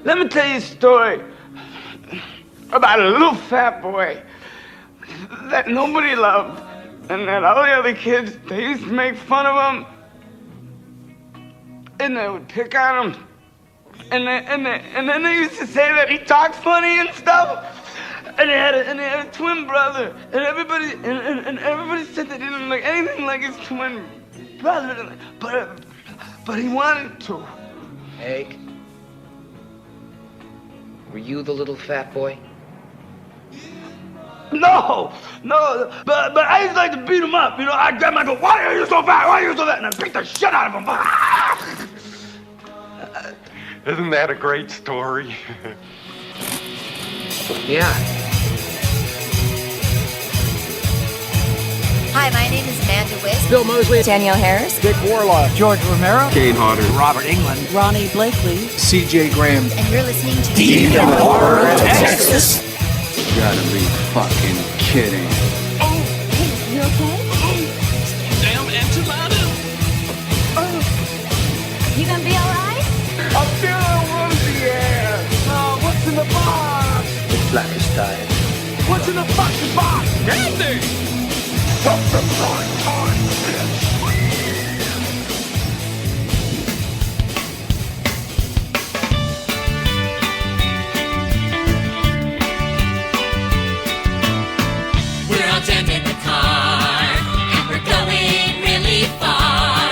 Let me tell you a story about a little fat boy that nobody loved, and that all the other kids, they used to make fun of him, and they would pick on him, and then they used to say that he talked funny and stuff. And he had a twin brother, and everybody said they didn't look anything like his twin brother, but he wanted to. Egg, were you the little fat boy? No, but I used to like to beat him up. You know, I'd grab him and go, "Why are you so fat? Why are you so fat?" And I'd beat the shit out of him. Isn't that a great story? Yeah. Hi, my name is Amanda Wiss. Bill Moseley. Danielle Harris. Dick Warlock. George Romero. Kane Hodder. Robert England. Ronnie Blakely. C.J. Graham. And you're listening to Deep in the Horror of Texas. You gotta be fucking kidding. Oh, hey, you okay? Damn enchilada. Oh, you gonna be alright? I'm feeling woozy, yeah. What's in the box? The flat is tired. What's in the fucking box? Candy. We're all jammed in the car, and we're going really far.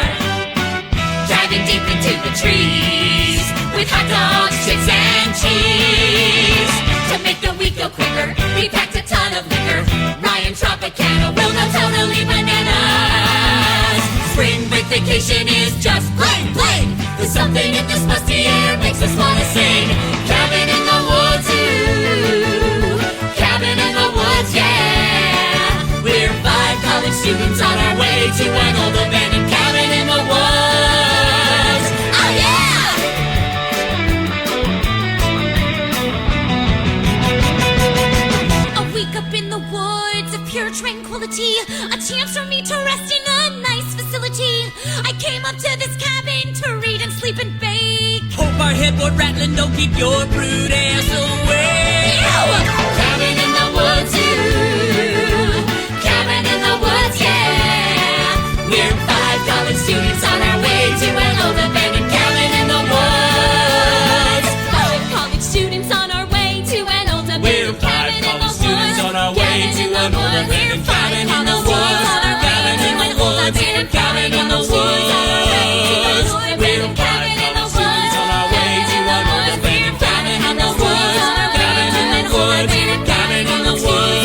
Driving deep into the trees, with hot dogs, chips, and cheese. To make the week go quicker, we packed a ton of liquor. Ryan Tropicana will go totally bananas. Spring break vacation is just plain. There's something in this musty air makes us wanna sing. Cabin in the woods, ooh. Cabin in the woods, yeah. We're 5 college students on our way to an old abandoned cabin in the woods. Oh yeah! A week up in the woods of pure tranquility, a chance for me to rest in a nice facility. I came up to this cabin to read and sleep and bake. Hope our headboard rattling don't keep your brood ass away. Cabin in the woods, ooh. Cabin in the woods, yeah. We're 5 college students on our way to an old abandoned cabin in the woods. 5 college students on our way to an old abandoned cabin in the woods. Students on our way to an old abandoned cabin in the woods. Cabin in the woods. Cabin in the woods. We're 5 college students on our way to an old abandoned cabin in the woods. Cabin in the woods.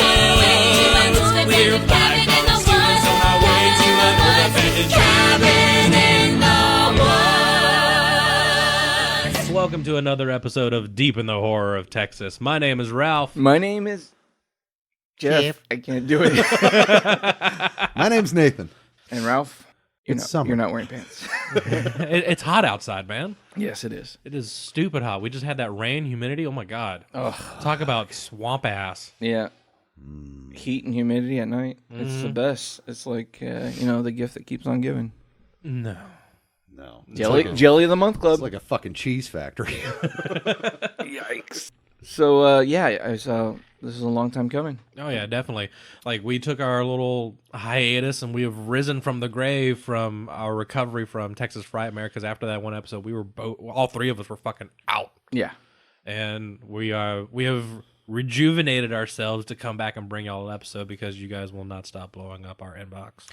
Cabin in the woods. We're 5 college students on our way to an old abandoned cabin in the woods. Welcome to another episode of Deep in the Horror of Texas. My name is Ralph. My name is Jeff. I can't do it. My name's Nathan. And Ralph, Summer. You're not wearing pants. It's hot outside, man. Yes, it is. It is stupid hot. We just had that rain, humidity. Oh my god. Ugh. Talk about swamp ass. Yeah. Heat and humidity at night. It's the best. It's like, the gift that keeps on giving. No. Jelly of the Month Club. It's like a fucking cheese factory. Yikes. So, this is a long time coming. Oh yeah, definitely. Like we took our little hiatus and we have risen from the grave from our recovery from Texas Frightmare, because after that one episode, we were all 3 of us were fucking out. Yeah. And we have rejuvenated ourselves to come back and bring y'all an episode because you guys will not stop blowing up our inbox.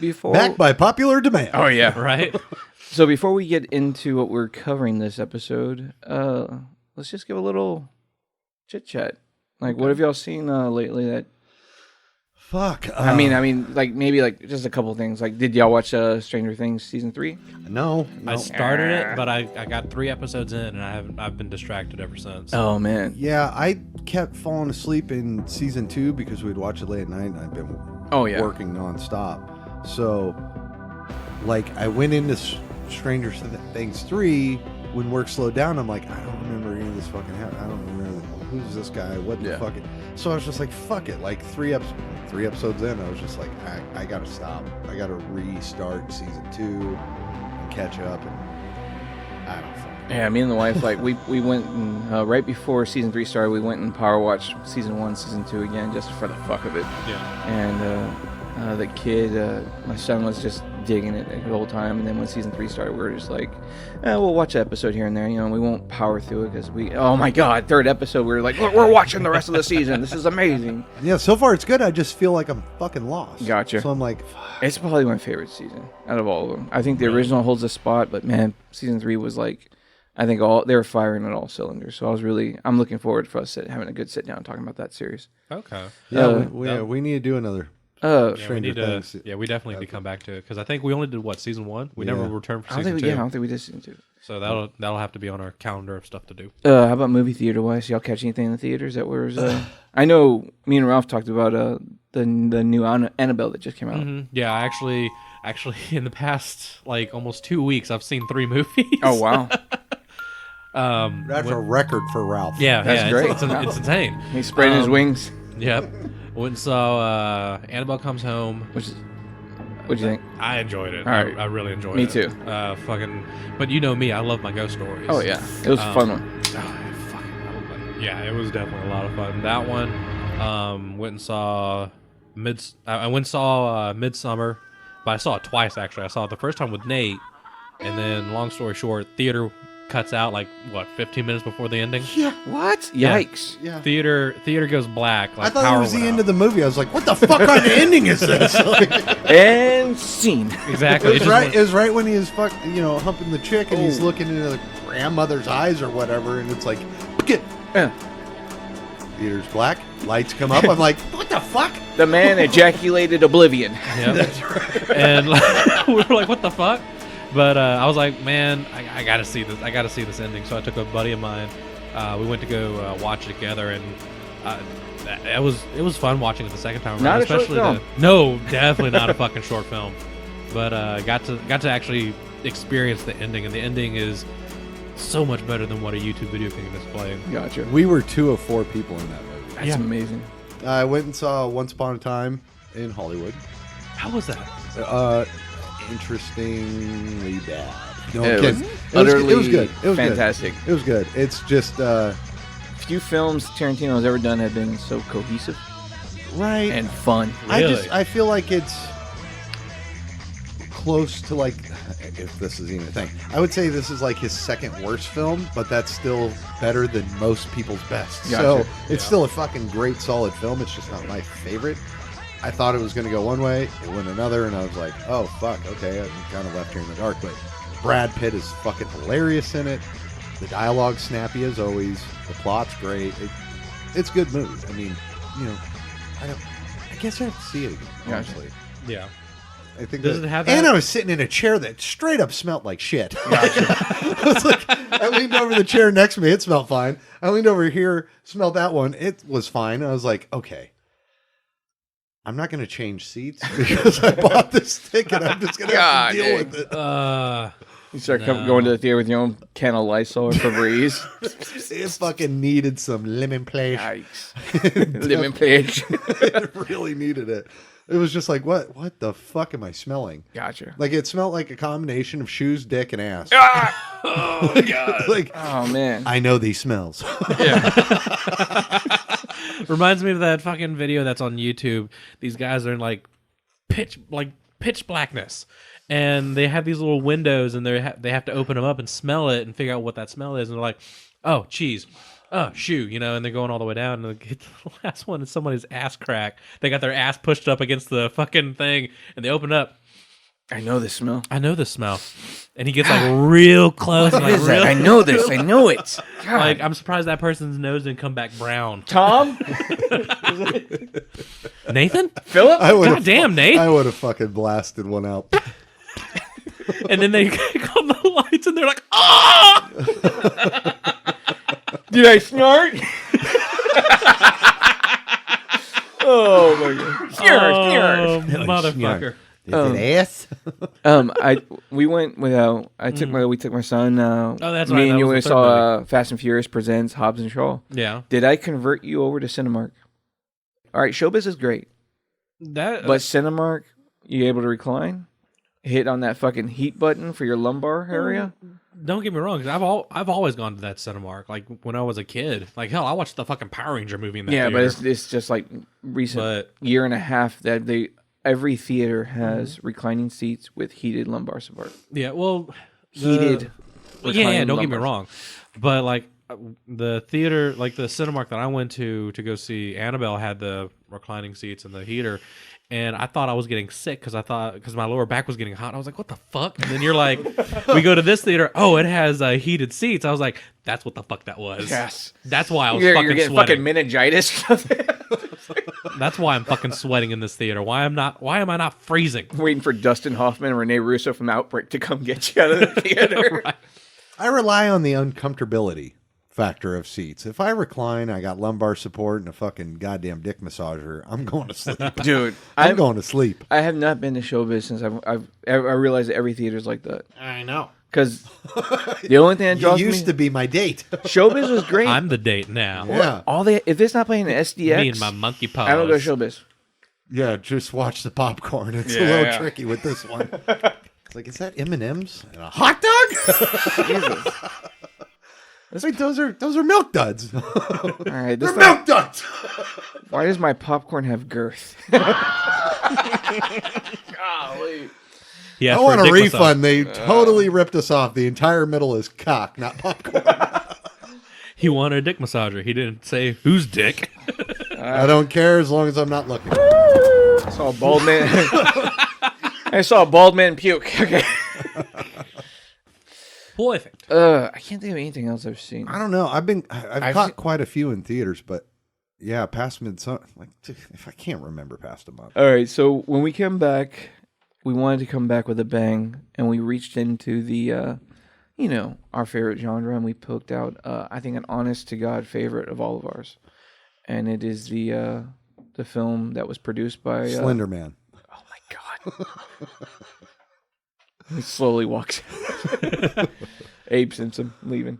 Before Backed by popular demand. Oh yeah. Right? So before we get into what we're covering this episode, let's just give a little chit chat. Like, what have y'all seen lately that? Fuck. I mean, like maybe like just a couple things. Like, did y'all watch Stranger Things season 3? No. I started it, but I got 3 episodes in, and I've been distracted ever since. Oh man. Yeah, I kept falling asleep in season 2 because we'd watch it late at night, and I've been working nonstop. So, like, I went into Stranger Things 3 when work slowed down. I'm like, I don't remember any of this fucking happen. I don't remember who's this guy. What the fuck? So I was just like, fuck it. Like 3 episodes in, I was just like, I gotta stop. I gotta restart season 2 and catch up. And I don't fucking. Yeah, me and the wife, like, we went and, right before season 3 started, we went and power watched season 1, season 2 again, just for the fuck of it. Yeah. And the kid, my son was just digging it the whole time. And then when season 3 started, we were just like, we'll watch an episode here and there. You know, we won't power through it because oh my God, 3rd episode, we were like, we're watching the rest of the season. This is amazing. Yeah, so far it's good. I just feel like I'm fucking lost. Gotcha. So I'm like, it's probably my favorite season out of all of them. I think the original holds a spot, but man, season 3 was like, I think they were firing at all cylinders. So I'm looking forward for us having a good sit down talking about that series. Okay. Yeah, we need to do another. Stranger Things. We definitely need to come back to it because I think we only did season 1. We never returned for season 2. I don't think we did season 2. So that'll have to be on our calendar of stuff to do. How about movie theater wise? Y'all catch anything in the theaters that was? I know me and Ralph talked about the new Annabelle that just came out. Mm-hmm. Yeah, actually, in the past like almost 2 weeks, I've seen 3 movies. Oh wow. That's a record for Ralph. Yeah, that's great. It's insane. He's spreading his wings. Yep. Went and saw Annabelle Comes Home. What'd you think? I enjoyed it. All right. I really enjoyed Me it. too. But you know me, I love my ghost stories. Oh yeah, it was a fun one. Yeah, it was definitely a lot of fun. That one, went and saw I went and saw Midsummer, but I saw it twice actually. I saw it the first time with Nate, and then long story short, theater cuts out like 15 minutes before the ending. Yeah. What? Yikes. Yeah. Theater goes black. Like I thought power it was the went end out. of the movie. I was like, what the fuck kind of ending is this? And scene. Exactly. It was right when he was humping the chick and he's looking into the grandmother's eyes or whatever, and it's like, get. Theater's black. Lights come up. I'm like, what the fuck? The man ejaculated oblivion. Yep. That's right. And we were like, what the fuck? But I was like, man, I gotta see this. I gotta see this ending. So I took a buddy of mine. We went to go watch it together, and it was fun watching it the second time around. Not a short film. No, definitely not a fucking short film. But got to actually experience the ending, and the ending is so much better than what a YouTube video can display. Gotcha. We were 2 of 4 people in that movie. That's amazing. I went and saw Once Upon a Time in Hollywood. How was that? Interestingly bad. No, it was utterly it was good. It was fantastic. Good. It was good. It's just few films Tarantino has ever done have been so cohesive, right, and fun. Really? I feel like it's close to like, if this is even a thing, I would say this is like his second worst film, but that's still better than most people's best. Gotcha. So it's still a fucking great, solid film. It's just not my favorite. I thought it was going to go one way, it went another, and I was like, oh, fuck, okay, I'm kind of left here in the dark. But Brad Pitt is fucking hilarious in it. The dialogue's snappy as always. The plot's great. It's a good movie. I mean, I guess I have to see it again, honestly. Yeah. I think Does it have and that? I was sitting in a chair that straight up smelled like shit. I was like, I leaned over the chair next to me, it smelled fine. I leaned over here, smelled that one, it was fine. I was like, okay, I'm not going to change seats because I bought this ticket. I'm just going to have to deal with it. You start going to the theater with your own can of Lysol or Febreze. It fucking needed some lemon plage. Yikes. Lemon plage. It really needed it. It was just like, what the fuck am I smelling? Gotcha. Like, it smelled like a combination of shoes, dick, and ass. Oh, God. Like, oh, man. I know these smells. Yeah. Reminds me of that fucking video that's on YouTube. These guys are in like pitch blackness, and they have these little windows, and they have to open them up and smell it and figure out what that smell is. And they're like, "Oh, cheese. Oh, shoe." And they're going all the way down. And the last one is somebody's ass crack. They got their ass pushed up against the fucking thing, and they open up. I know this smell. I know this smell. And he gets like real close. What like, is that? I know this. I know it. God. Like, I'm surprised that person's nose didn't come back brown. Tom? Nathan? Philip? God damn, Nate. I would have fucking blasted one out. And then they call the lights and they're like, "Ah!" Did I snort? Oh my god! Oh, motherfucker! Is it ass? We went without. We took my son. Oh, that's me right. and That you was went the saw third Fast and Furious presents Hobbs and Shaw. Yeah. Did I convert you over to Cinemark? All right, Showbiz is great, That but Cinemark, you able to recline? hit on that fucking heat button for your lumbar area. Don't get me wrong, because I've always gone to that Cinemark. Like when I was a kid, like hell, I watched the fucking Power Ranger movie in that Yeah, theater. but it's just like recent year and a half that every theater has reclining seats with heated lumbar support. Yeah, well, heated. Yeah, don't get me lumbars. wrong, but like the theater, like the Cinemark that I went to go see Annabelle had the reclining seats and the heater. And I thought I was getting sick because my lower back was getting hot. I was like, what the fuck? And then you're like, we go to this theater. Oh, it has heated seats. I was like, that's what the fuck that was. Yes. That's why I was You're fucking getting sweating. fucking meningitis. That's why I'm fucking sweating in this theater. Why am I not freezing? Waiting for Dustin Hoffman and Rene Russo from Outbreak to come get you out of the theater. Right. I rely on the uncomfortability factor of seats. If I recline, I got lumbar support and a fucking goddamn dick massager, I'm going to sleep. Dude, I'm going to sleep. I have not been to Showbiz since I realized that every theater's like that. I know. Because the only thing that draws You me... used to be my date. Showbiz was great. I'm the date now. Yeah. If it's not playing the SDX... Me and my monkey paws. I don't go to Showbiz. Yeah, just watch the popcorn. It's a Yeah. little tricky with this one. It's like, is that M&M's and a hot dog? Jesus. Wait, those are milk duds. All right, They're milk duds. Why does my popcorn have girth? Golly. I want a refund. They totally ripped us off. The entire middle is cock, not popcorn. He wanted a dick massager. He didn't say whose dick. I don't care as long as I'm not looking. I saw a bald man. I saw a bald man puke. Okay. Perfect. I can't think of anything else I've seen. I don't know. I've caught quite a few in theaters, but yeah, past Midsummer. Like, if I can't remember past a month. All right, so when we came back, we wanted to come back with a bang, and we reached into the, our favorite genre, and we poked out, I think, an honest-to-God favorite of all of ours, and it is the film that was produced by Slender Man. Oh my God! He slowly walks. Abe Simpson leaving.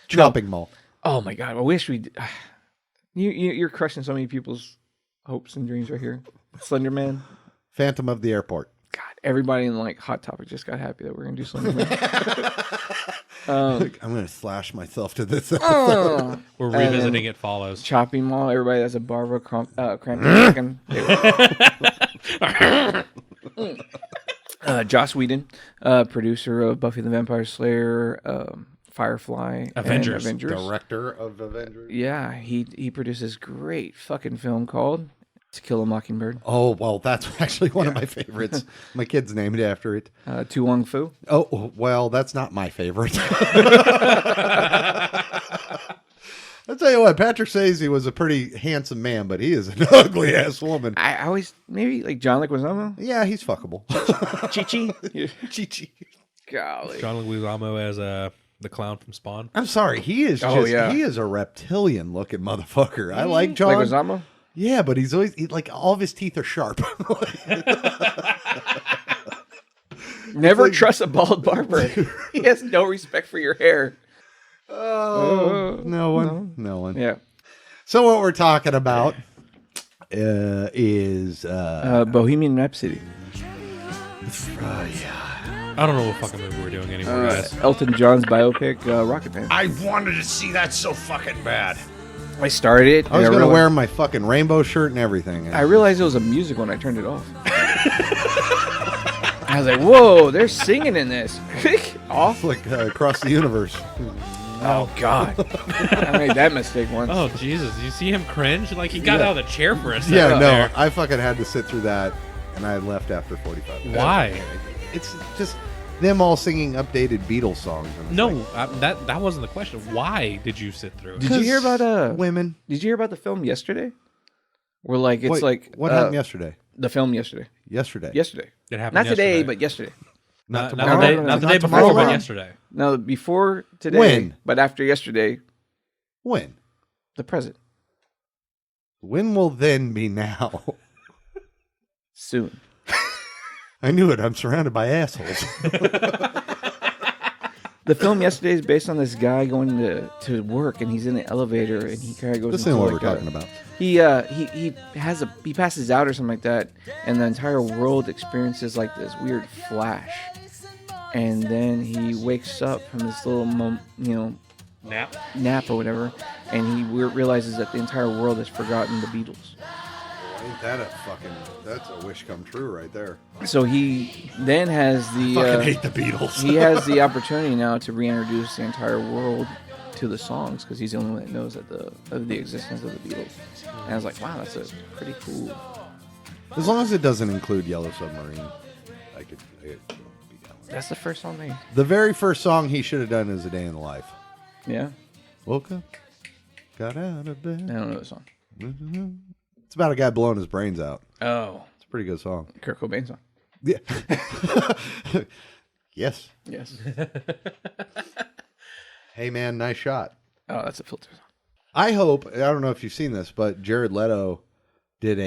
Chopping Mall. Oh my God! I wish we. You're crushing so many people's hopes and dreams right here. Slender Man. Phantom of the Airport. God, everybody in like Hot Topic just got happy that we're gonna do Slender Man. I'm gonna slash myself to this episode. We're revisiting It Follows. Chopping Mall. Everybody that's a Barbara Crampton. Joss Whedon, producer of Buffy the Vampire Slayer, Firefly, Avengers. and Avengers. Director of Avengers. Yeah, he produced this great fucking film called To Kill a Mockingbird. Oh, well, that's actually one of my favorites. My kid's named after it. Tu Wong Fu. Oh, well, that's not my favorite. I'll tell you what, Patrick Swayze was a pretty handsome man, but he is an ugly ass woman. I always, maybe like John Leguizamo? Yeah, he's fuckable. Chi-Chi? Chi-Chi. Golly. John Leguizamo as the clown from Spawn. I'm sorry, he is he is a reptilian looking motherfucker. I like John. Leguizamo? Yeah, but he's always like all of his teeth are sharp. Never trust a bald barber. He has no respect for your hair. Oh, no one. Yeah. So what we're talking about is Bohemian Rhapsody. I don't know what fucking movie we're doing anymore, guys. Elton John's biopic, Rocket Man. I wanted to see that so fucking bad. I started it. I was and going to wear my fucking rainbow shirt and everything. I realized it was a musical and I turned it off. I was like, whoa, they're singing in this. Off? Like across the universe. Oh, God. I made that mistake once. Oh, Jesus. You see him cringe? Like, he got out of the chair for a second. Yeah, no, there. I fucking had to sit through that, and I left after 45 minutes. Why? It's just them all singing updated Beatles songs. No, that wasn't the question. Why did you sit through it? Did you hear about women? Did you hear about the film yesterday? Where like it's Wait, like what happened yesterday? The film yesterday. Yesterday. It happened Not today, yesterday. but yesterday. Not Not tomorrow. the day, not the day before, tomorrow. but yesterday. No, before today. When? But after yesterday, When? the present. When will then be now? Soon. I knew it. I'm surrounded by assholes. The film yesterday is based on this guy going to work, and he's in the elevator, and he kind of goes. This into ain't what like we're talking about. He passes out or something like that, and the entire world experiences like this weird flash, and then he wakes up from this little nap or whatever, and he realizes that the entire world has forgotten the Beatles. Ain't that that's a wish come true right there. So he then has the I fucking hate the Beatles. He has the opportunity now to reintroduce the entire world to the songs because he's the only one that knows of the existence of the Beatles. And I was like, wow, that's a pretty cool. As long as it doesn't include Yellow Submarine, I could be down with That's the first song they. The very first song he should have done is A Day in the Life. Yeah. Woke up, got out of bed. I don't know the song. It's about a guy blowing his brains out. Oh. It's a pretty good song. Kurt Cobain song. Yeah. Yes. Yes. Hey, man, nice shot. Oh, that's a filter song. I hope, I don't know if you've seen this, but Jared Leto did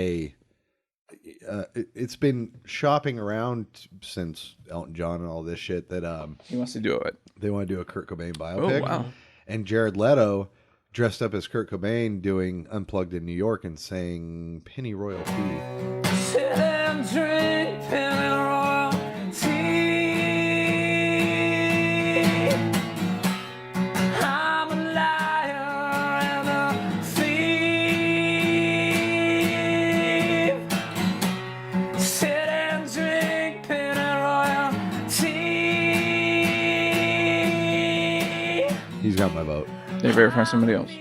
it's been shopping around since Elton John and all this shit that he wants to do it. They want to do a Kurt Cobain biopic. Oh, wow. And Jared Leto dressed up as Kurt Cobain doing Unplugged in New York and saying Penny Royalty. Sit and drink penny royalty. I'm a liar and a thief. Sit and drink penny royalty. He's got my vote. They better find somebody else.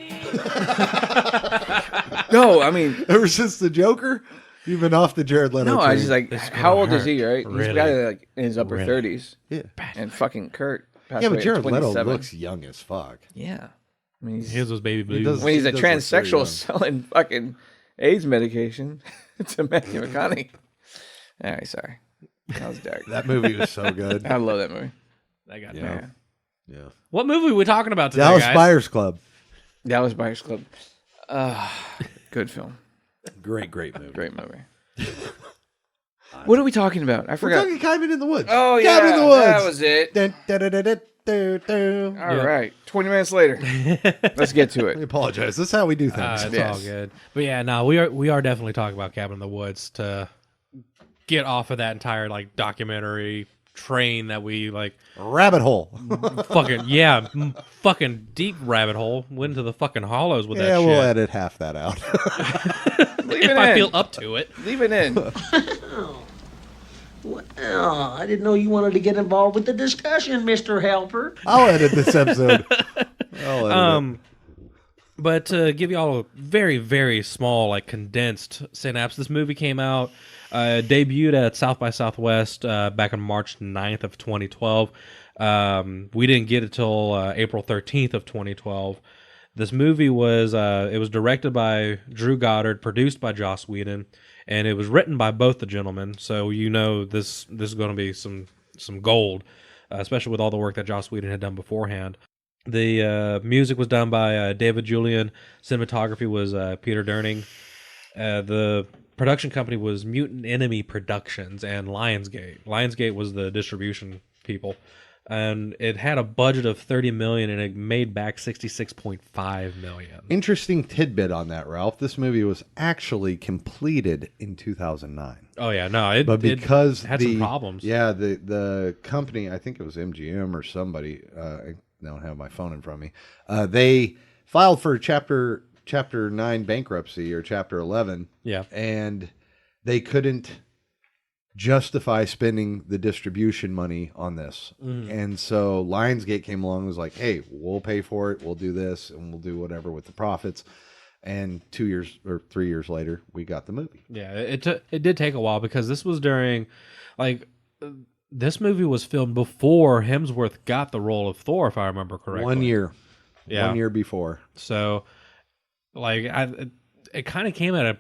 No, I mean, ever since the Joker, you've been off the Jared Leto. No, train. I was just like, how old is he? Right, Really? he's got like in his upper 30s. Yeah, and fucking Kurt. Passed yeah, away but at Jared Leto 27. looks young as fuck. Yeah, I mean, His was baby blue. does- when he's a does look very transsexual young. selling fucking AIDS medication to Matthew McConaughey. All right, sorry, that was dark. That movie was so good. I love that movie. I got Yeah. that. Yeah. What movie are we talking about today, Dallas guys? Buyers Club. Dallas Buyers Club. Good film. Great movie. Great movie. What are we talking about? I We're forgot. talking Cabin in the Woods. Oh, yeah. Cabin in the Woods. That was it. Dun, dun, dun, dun, dun, dun, dun. All right. 20 minutes later. Let's get to I it. apologize. This is how we do things. It's Yes. all good. But yeah, no, we are definitely talking about Cabin in the Woods to get off of that entire like documentary train that we like Rabbit hole. fucking deep rabbit hole went into the fucking hollows with Yeah, that shit. we'll edit half that out. Leave if it I in. feel up to it. Leave it in. Well, I didn't know you wanted to get involved with the discussion, Mr. Helper. I'll edit this episode. I'll edit it. But to give you all a very, very small, like condensed synapse, this movie came out, debuted at South by Southwest back on March 9th of 2012. We didn't get it till April 13th of 2012. This movie was it was directed by Drew Goddard, produced by Joss Whedon, and it was written by both the gentlemen. So you know this is going to be some gold, especially with all the work that Joss Whedon had done beforehand. The music was done by David Julian. Cinematography was Peter Durning. The production company was Mutant Enemy Productions and Lionsgate. Lionsgate was the distribution people. And it had a budget of $30 million and it made back $66.5 million. Interesting tidbit on that, Ralph. This movie was actually completed in 2009. Oh yeah, no, But because it had some problems. Yeah, the company, I think it was MGM or somebody. I don't have my phone in front of me. They filed for Chapter 9 bankruptcy or Chapter 11. Yeah, and they couldn't justify spending the distribution money on this. And so Lionsgate came along and was like, hey, we'll pay for it. We'll do this and we'll do whatever with the profits. And 2 years or 3 years later, we got the movie. yeah. It did take a while because this was during, like, this movie was filmed before Hemsworth got the role of Thor, if I remember correctly. 1 year. Yeah. 1 year before. So, like, it kind of came at a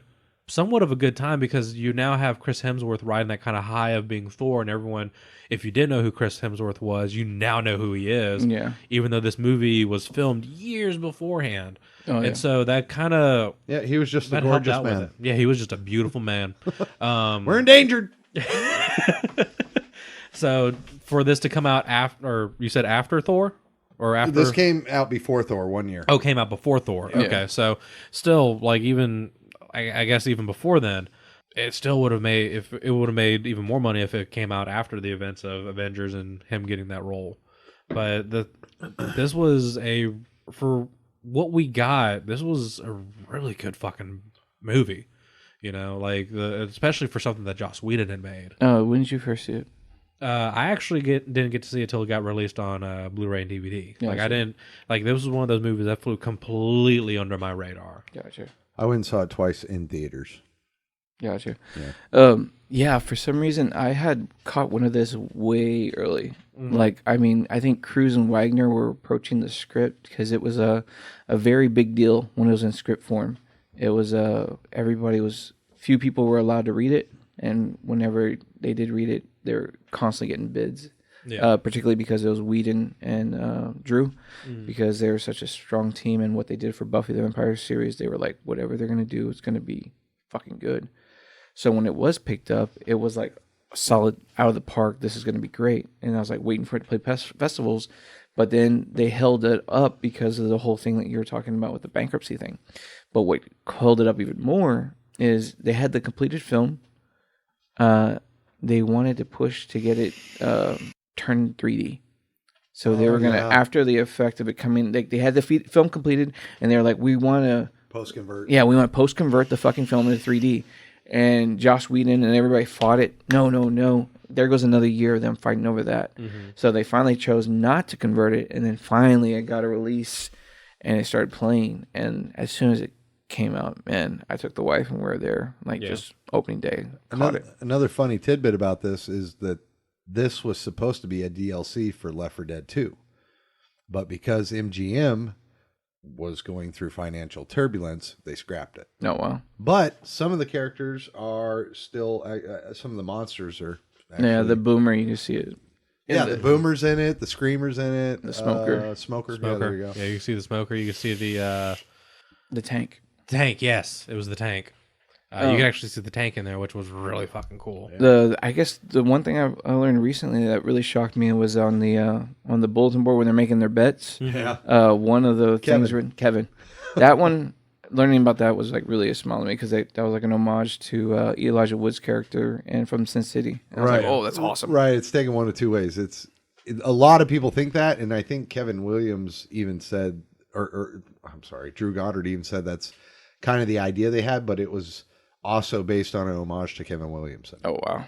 somewhat of a good time because you now have Chris Hemsworth riding that kind of high of being Thor, and everyone, if you didn't know who Chris Hemsworth was, you now know who he is. Yeah. Even though this movie was filmed years beforehand. Oh, yeah. And so that kind of... Yeah, he was just a that helped gorgeous out with man. it. Yeah, he was just a beautiful man. We're endangered. So for this to come out after, or you said after Thor, or after This came out before Thor 1 year. Oh, came out before Thor. Yeah. Okay, so still, like, even I guess even before then, it still would have made even more money if it came out after the events of Avengers and him getting that role. But this was for what we got, this was a really good fucking movie. You know, like especially for something that Joss Whedon had made. When did you first see it? I actually didn't get to see it till it got released on Blu-ray and DVD. Gotcha. Like I didn't this was one of those movies that flew completely under my radar. Gotcha. I went and saw it twice in theaters. Gotcha. Yeah. Yeah, for some reason I had caught one of this way early. Mhm. Like, I mean, I think Cruz and Wagner were approaching the script because it was a very big deal when it was in script form. It was few people were allowed to read it, and whenever they did read it, they were constantly getting bids. Yeah. Particularly because it was Whedon and Drew, Mm. because they were such a strong team, and what they did for Buffy the Vampire series, they were like, whatever they're gonna do, it's gonna be fucking good. So when it was picked up, it was like a solid out of the park. This is gonna be great, and I was like waiting for it to play festivals, but then they held it up because of the whole thing that you were talking about with the bankruptcy thing. But what held it up even more is they had the completed film. They wanted to push to get it turned 3D. So they were gonna, after the effect of it coming, they had the film completed, and they were like, we want to post-convert. Yeah, we want to post-convert the fucking film into 3D. And Joss Whedon and everybody fought it. No. There goes another year of them fighting over that. Mhm. So they finally chose not to convert it, and then finally it got a release, and it started playing. And as soon as it came out, man, I took the wife and we were there, just opening day. Another funny tidbit about this is that this was supposed to be a DLC for Left 4 Dead 2. But because MGM was going through financial turbulence, they scrapped it. Oh, wow. But some of the characters are still, some of the monsters are actually... Yeah, the boomer, you can see it. Yeah, the boomer's in it, the screamer's in it. The smoker. Smoker. Yeah, there you go. Yeah, you can see the smoker. You can see the tank. Tank, yes. It was the tank. You can actually see the tank in there, which was really fucking cool. I guess the one thing I learned recently that really shocked me was on the bulletin board when they're making their bets. Yeah. One of the things written, Kevin. That one, learning about that was like really a smile to me because that was like an homage to Elijah Wood's character and from Sin City. And I was like, oh, that's awesome. Right. It's taken one of two ways. A lot of people think that, and I think Kevin Williams even said, or I'm sorry, Drew Goddard even said that's kind of the idea they had, but it was also based on an homage to Kevin Williamson. Oh, wow.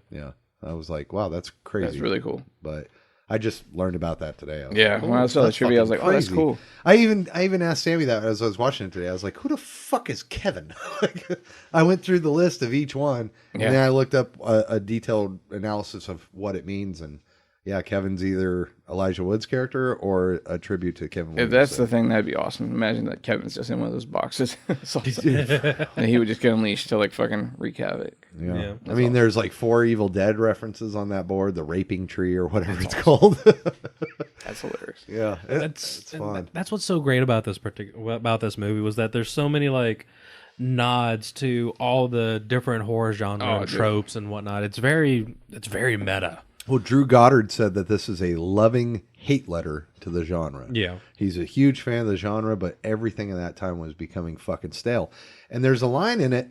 Yeah. I was like, wow, that's crazy. That's really cool. But I just learned about that today. I was Yeah, like, when I saw the trivia, I was like, oh, that's cool. I even asked Sammy that as I was watching it today. I was like, who the fuck is Kevin? I went through the list of each one, and then I looked up a detailed analysis of what it means, and yeah, Kevin's either Elijah Wood's character or a tribute to Kevin Williamson. If that's the thing, that'd be awesome. Imagine that Kevin's just in one of those boxes. And he would just get unleashed to like fucking wreak havoc. Yeah. I mean, there's like 4 Evil Dead references on that board, the raping tree or whatever it's called. That's hilarious. Yeah. It's fun. That's what's so great about this movie was that there's so many like nods to all the different horror genre and tropes and whatnot. It's very meta. Well, Drew Goddard said that this is a loving hate letter to the genre. Yeah. He's a huge fan of the genre, but everything in that time was becoming fucking stale. And there's a line in it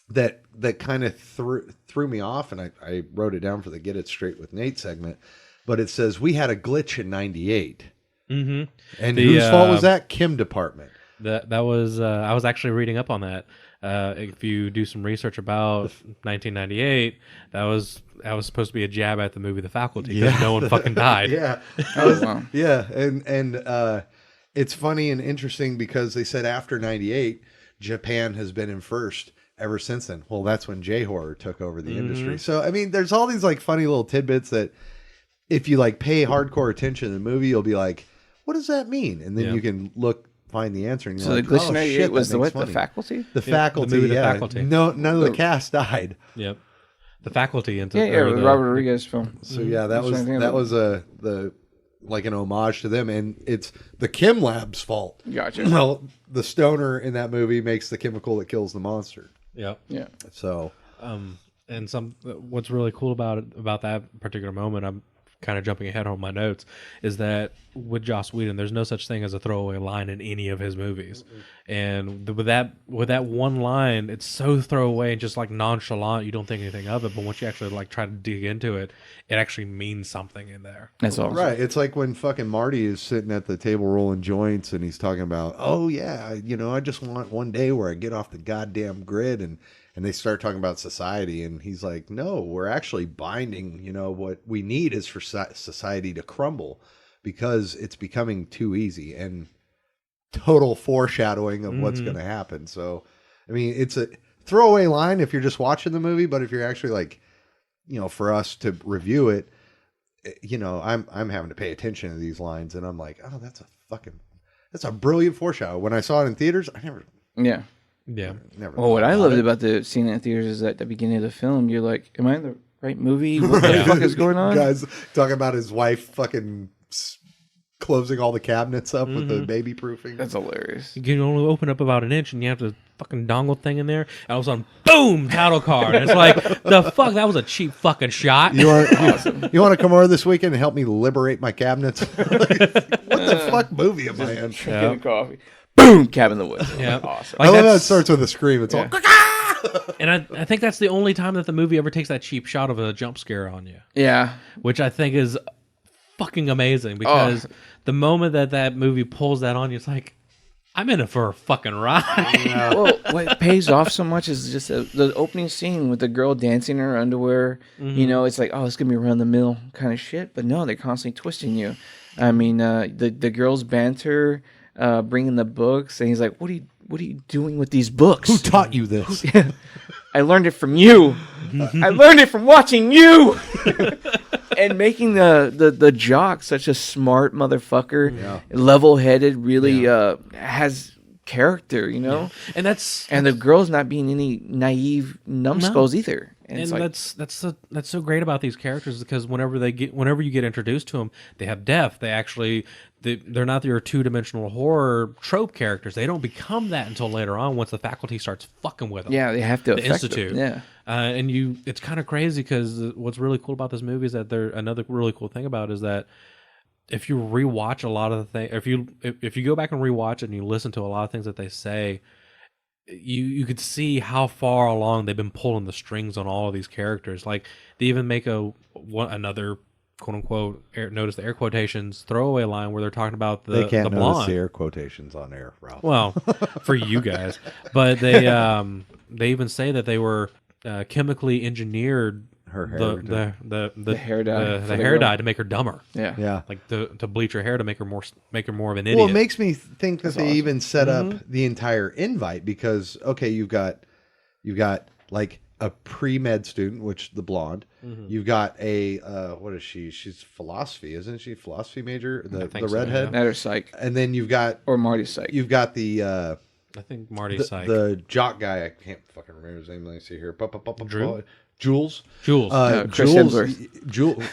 that kind of threw me off, and I wrote it down for the Get It Straight with Nate segment, but it says, we had a glitch in 98. Mm-hmm. And whose fault was that? Kim Department. That was I was actually reading up on that. If you do some research about 1998, that was supposed to be a jab at the movie The Faculty because no one fucking died. Yeah. Yeah. And it's funny and interesting because they said after 98, Japan has been in first ever since then. Well, that's when J-horror took over the industry. So, I mean, there's all these like funny little tidbits that if you like pay hardcore attention to the movie, you'll be like, what does that mean? And then you can find the answer. And you're so like, the glitch in 98 was the Faculty? The Faculty, The Faculty. No, none of the cast died. Yep. The Faculty into the Robert Rodriguez film. So yeah, that was like an homage to them, and it's the Chem Lab's fault. Gotcha. Well, the stoner in that movie makes the chemical that kills the monster. Yep. Yeah. So And what's really cool about that particular moment, I'm kind of jumping ahead on my notes, is that with Joss Whedon, there's no such thing as a throwaway line in any of his movies. And with that one line, it's so throwaway and just like nonchalant, you don't think anything of it. But once you actually like try to dig into it, it actually means something in there. That's all. Right. It's like when fucking Marty is sitting at the table rolling joints and he's talking about, oh yeah, I just want one day where I get off the goddamn grid, and they start talking about society, and he's like, no, we're actually binding, what we need is for society to crumble because it's becoming too easy, and total foreshadowing of what's going to happen. So, I mean, it's a throwaway line if you're just watching the movie, but if you're actually like, for us to review it, I'm having to pay attention to these lines, and I'm like, oh, that's a brilliant foreshadow. When I saw it in theaters, Yeah. Never. Well, what I loved about the scene in theaters is at the beginning of the film, you're like, am I in the right movie? What the fuck is going on? Guys talking about his wife fucking closing all the cabinets up with the baby proofing. That's hilarious. You can only open up about an inch, and you have the fucking dongle thing in there, and all of a sudden, boom, title card. And it's like, the fuck, that was a cheap fucking shot. You want to come over this weekend and help me liberate my cabinets? What the fuck movie am I in? Drinking coffee. Boom! Cabin in the Woods. Yeah, awesome. I love how it starts with a scream. It's all. And I think that's the only time that the movie ever takes that cheap shot of a jump scare on you. Yeah. Which I think is fucking amazing, because the moment that movie pulls that on you, it's like, I'm in it for a fucking ride. Well, what pays off so much is just the opening scene with the girl dancing in her underwear. It's like, oh, it's going to be around the mill kind of shit. But no, they're constantly twisting you. I mean, the girls banter, bringing the books, and he's like, what are you doing with these books? Who taught you this? I learned it from you. I learned it from watching you. And making the jock such a smart motherfucker, level-headed, really has character, And and the girl's not being any naive numbskulls either. And that's so great about these characters, because whenever you get introduced to them, they have depth. They're not your two-dimensional horror trope characters. They don't become that until later on, once the faculty starts fucking with them. Yeah, they have to. The institute. Them. Yeah, it's kind of crazy, because what's really cool about this movie is that another really cool thing about it is that if you rewatch a lot of the things, if you go back and rewatch it and you listen to a lot of things that they say, you could see how far along they've been pulling the strings on all of these characters. Like, they even make another quote unquote notice the air quotations throwaway line where they're talking about the they can't the blonde. Notice the air quotations on air, Ralph. Well, for you guys, but they even say that they were chemically engineered her hair, the hair dye to make her dumber. Yeah. Like to bleach her hair to make her more of an idiot. Well, it makes me think that they even set up the entire invite, because you've got like a pre-med student, which the blonde. You've got a what is she? She's philosophy, isn't she? Philosophy major, the redhead. Yeah. That or psych. And then you've got Marty psych. You've got the I think Marty's psych. The jock guy. I can't fucking remember his name. Let me see here. Drew? Jules. Chris Hemsworth. Jules.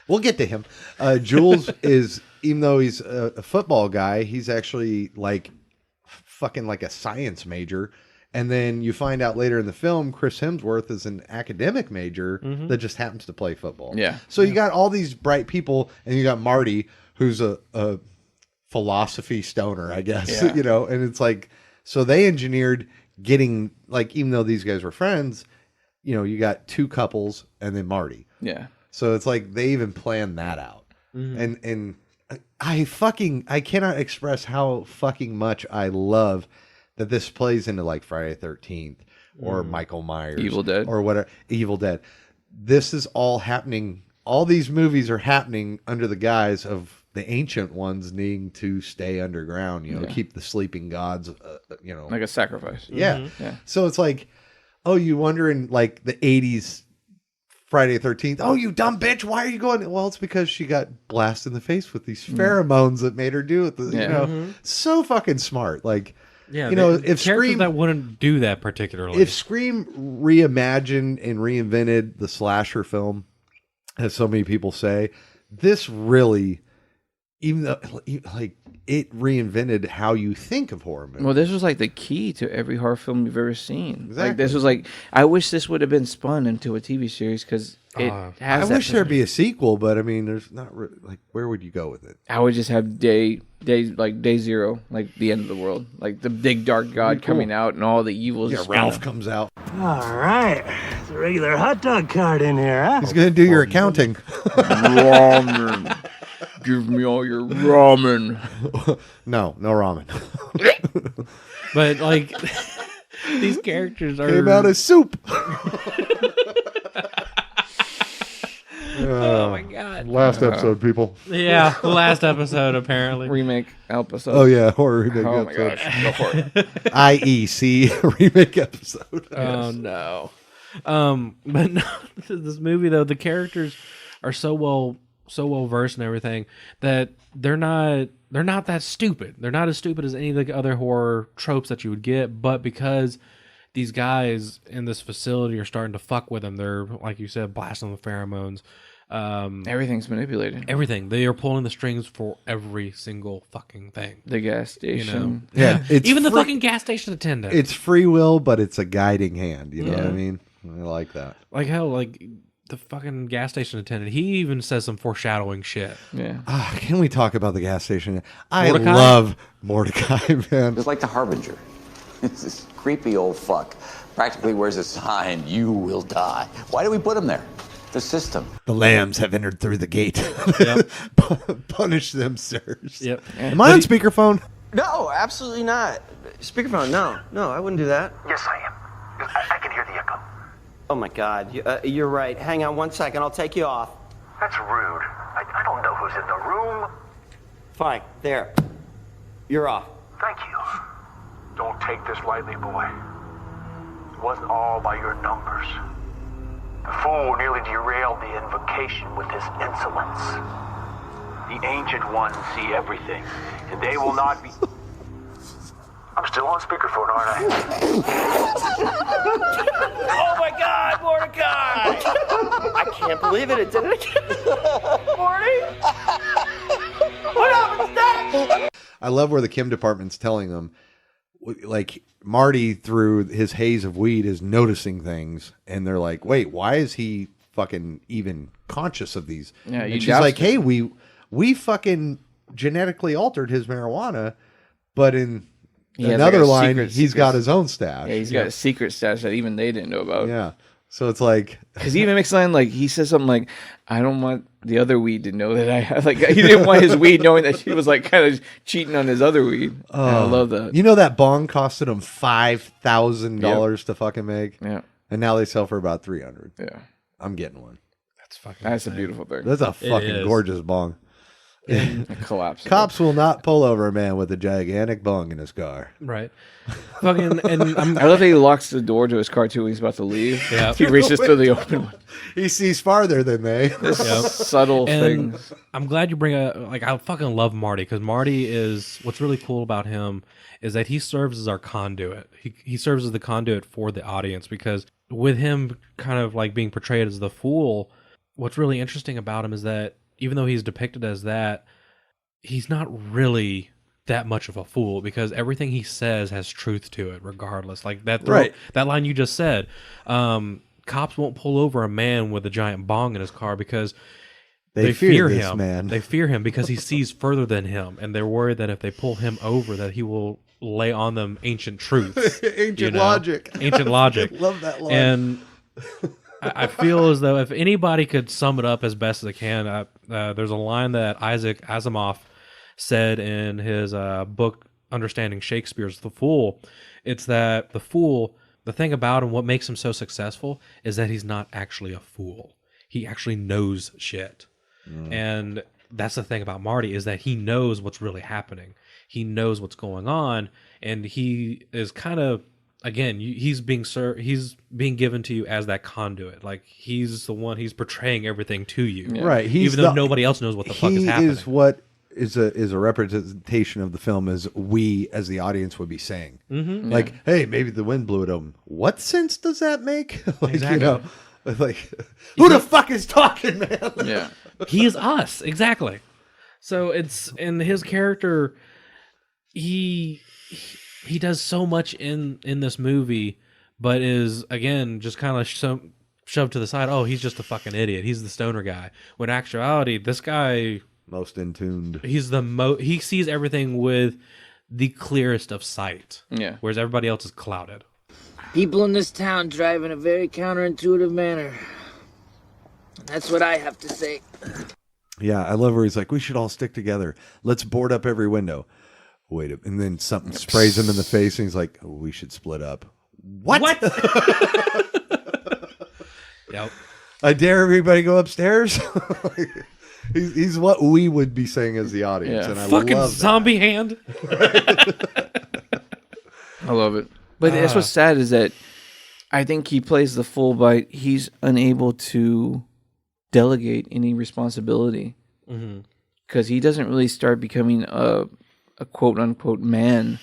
We'll get to him. Jules is, even though he's a football guy, he's actually like fucking like a science major. And then you find out later in the film, Chris Hemsworth is an academic major that just happens to play football. Yeah. So you got all these bright people, and you got Marty, who's a philosophy stoner, I guess. Yeah. And it's like, so they engineered getting, like, even though these guys were friends, you got two couples and then Marty. Yeah. So it's like they even planned that out. And I cannot express how fucking much I love that this plays into like Friday the 13th or Michael Myers, Evil Dead, or whatever. Evil Dead. This is all happening. All these movies are happening under the guise of the ancient ones needing to stay underground. Keep the sleeping gods. Like a sacrifice. Yeah. So it's like, oh, you wonder in like the 80s Friday the 13th. Oh, you dumb bitch! Why are you going? Well, it's because she got blasted in the face with these pheromones that made her do it. So fucking smart. Like. Yeah, if Scream that wouldn't do that particularly. If Scream reimagined and reinvented the slasher film, as so many people say, this really even though like it reinvented how you think of horror movies. Well, this was like the key to every horror film you've ever seen. Exactly. Like this was like, I wish this would have been spun into a TV series because it has. I wish there'd be a sequel, but I mean, there's not like where would you go with it? I would just have day zero, like the end of the world, like the big dark god coming out and all the evils. Yeah, Ralph comes out. All right. It's a regular hot dog cart in here, huh? He's gonna do your accounting. Ramen. Give me all your ramen. No ramen. But like these characters are Came out as soup. Oh my god. Last episode, people. Yeah, the last episode apparently. Remake episode. Oh yeah, horror remake Oh episode. my gosh, go for it. IEC remake episode. Oh no. But no, this movie though, the characters are so well versed and everything that they're not that stupid. They're not as stupid as any of the other horror tropes that you would get, but because these guys in this facility are starting to fuck with them, they're, like you said, blasting the pheromones. Everything's manipulated. Everything. They are pulling the strings for every single fucking thing. The gas station. You know? Yeah, it's even the fucking gas station attendant. It's free will, but it's a guiding hand. You know what I Yeah. mean? I like that. Like hell, like the fucking gas station attendant. He even says some foreshadowing shit. Yeah. Can we talk about the gas station? I Mordecai? love Mordecai, man. It's like the Harbinger. It's this creepy old fuck. Practically wears a sign, "You will die." Why do we put him there? The system. The lambs have entered through the gate. Yep. Punish them, sirs. Yep. Am I on speakerphone? No, absolutely not. Speakerphone, no, I wouldn't do that. Yes, I am. I can hear the echo. Oh my God, you're right. Hang on 1 second, I'll take you off. That's rude. I don't know who's in the room. Fine, there. You're off. Thank you. Don't take this lightly, boy. It wasn't all by your numbers. The fool nearly derailed the invocation with his insolence. The Ancient Ones see everything, and they will not be... I'm still on speakerphone, aren't I? Oh my God, Mordecai! I can't believe it. It did it again. Morty? What happened next? I love where the Kim department's telling them, like, Marty, through his haze of weed, is noticing things, and they're like, wait, why is he fucking even conscious of these? Yeah, and you she's doused like, it. hey, we fucking genetically altered his marijuana, but in He has, another like, a line, secret- he's got his own stash. Yeah, he's got a secret stash that even they didn't know about. Yeah. So it's like, because he even makes a line like, he says something like, I don't want the other weed to know that I have, like, he didn't want his weed knowing that she was like kind of cheating on his other weed. And I love that. You know that bong costed him $5,000 to fucking make? Yeah. And now they sell for about $300. Yeah. I'm getting one. That's a beautiful thing. That's a fucking gorgeous bong. It collapses. Cops will not pull over a man with a gigantic bong in his car. Right. Fucking, and I love that he locks the door to his car too when he's about to leave. Yeah. He reaches through the open one. He sees farther than they. Subtle and things. I'm glad you bring I fucking love Marty, because Marty is, what's really cool about him is that he serves as our conduit. He serves as the conduit for the audience, because with him kind of like being portrayed as the fool, what's really interesting about him is that even though he's depicted as that, he's not really that much of a fool, because everything he says has truth to it regardless. Like that Right. that line you just said, cops won't pull over a man with a giant bong in his car because They fear this him. man. They fear him because he sees further than him, and they're worried that if they pull him over, that he will lay on them ancient truths, Ancient logic. ancient logic. Love that line. And I feel as though if anybody could sum it up as best as they can, there's a line that Isaac Asimov said in his book Understanding Shakespeare's The Fool. It's that the fool, the thing about him, what makes him so successful, is that he's not actually a fool. He actually knows shit. And that's the thing about Marty, is that he knows what's really happening. He knows what's going on, and he is kind of, again, he's being given to you as that conduit. Like, he's the one, he's portraying everything to you. Yeah. Right. He's even though nobody else knows what the fuck is happening. He is what is a representation of the film as we, as the audience, would be saying. Mhm. Like, hey, maybe the wind blew it open. What sense does that make? Like, Exactly. you know, like, who the fuck is talking, man? Yeah. He is us, exactly. So it's in his character. He does so much in this movie, but is again just kind of shoved to the side. Oh, he's just a fucking idiot. He's the stoner guy. When in actuality, this guy most in tuned. He's the he sees everything with the clearest of sight. Yeah. Whereas everybody else is clouded. People in this town drive in a very counterintuitive manner. That's what I have to say. Yeah, I love where he's like, we should all stick together. Let's board up every window. Wait, and then something sprays him in the face, and he's like, oh, we should split up. What? Yep. I dare everybody go upstairs. he's what we would be saying as the audience, and I fucking love zombie hand. I love it. But that's what's sad is that I think he plays the full bite. He's unable to delegate any responsibility because he doesn't really start becoming a quote unquote man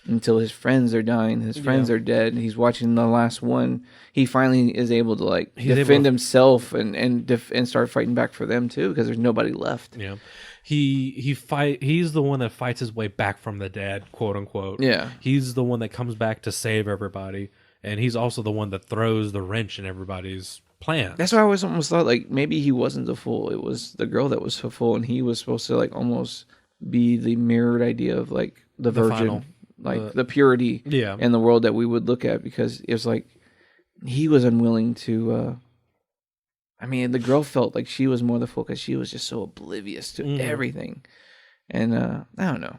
until his friends are dying. His friends are dead. And he's watching the last one. He finally is able to defend himself and start fighting back for them too because there's nobody left. Yeah. He's the one that fights his way back from the dead, quote unquote. Yeah. He's the one that comes back to save everybody, and he's also the one that throws the wrench in everybody's plan. That's why I always almost thought maybe he wasn't the fool. It was the girl that was the fool, and he was supposed to almost be the mirrored idea of the virgin, final, the purity yeah. in the world that we would look at, because it was he was unwilling to. I mean, the girl felt like she was more the fool because she was just so oblivious to everything, and I don't know.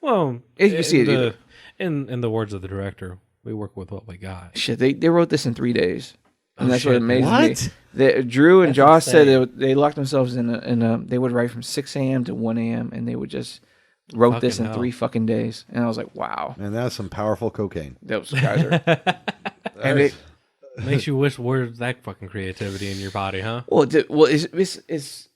Well, you see it in the words of the director, we work with what we got. Shit, they wrote this in 3 days, and that's shit. what amazed me. Drew and Josh said they locked themselves in they would write from 6 a.m. to 1 a.m. and they would just wrote this in 3 fucking days, and I was like, wow. And that's some powerful cocaine. Those guys are. And it makes you wish where's that fucking creativity in your body, huh? Well, it's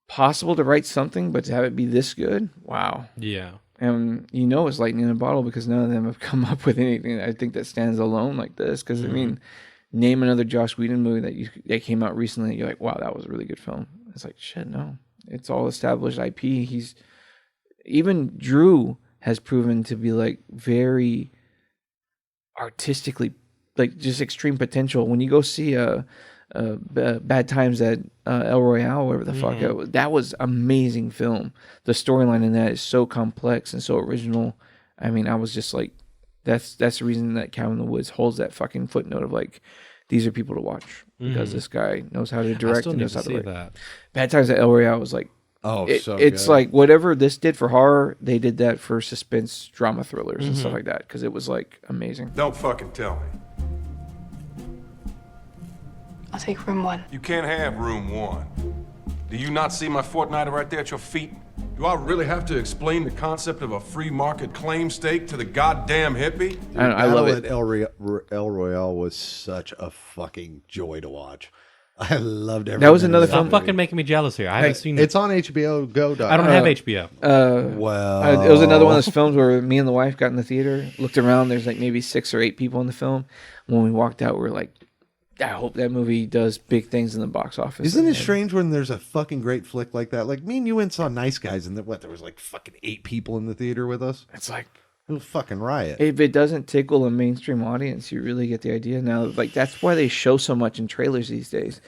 possible to write something, but to have it be this good, wow. Yeah. And it's lightning in a bottle because none of them have come up with anything I think that stands alone like this. Because I mean, name another Joss Whedon movie that came out recently. And you're like, wow, that was a really good film. It's like shit. No, it's all established IP. Even Drew has proven to be very artistically, just extreme potential. When you go see Bad Times at El Royale, whatever the fuck, that was amazing film. The storyline in that is so complex and so original. I mean, I was just like, that's the reason that Cabin in the Woods holds that fucking footnote of these are people to watch because this guy knows how to direct and knows how to write. That. Bad Times at El Royale was it's good. Whatever this did for horror, they did that for suspense drama thrillers and stuff like that because it was amazing. Don't fucking tell me. I'll take room 1. You can't have room 1. Do you not see my Fortnite right there at your feet? Do I really have to explain the concept of a free market claim stake to the goddamn hippie? I love it. El Royale was such a fucking joy to watch. I loved everything. That was another film. Stop fucking making me jealous here. I haven't seen it. It's on HBO Go. I don't have HBO. It was another one of those films where me and the wife got in the theater, looked around. There's maybe 6 or 8 people in the film. When we walked out, we were like, I hope that movie does big things in the box office. Isn't it strange when there's a fucking great flick like that? Me and you went and saw Nice Guys, and there was fucking 8 people in the theater with us. It's it was a fucking riot. If it doesn't tickle a mainstream audience, you really get the idea. Now, that's why they show so much in trailers these days,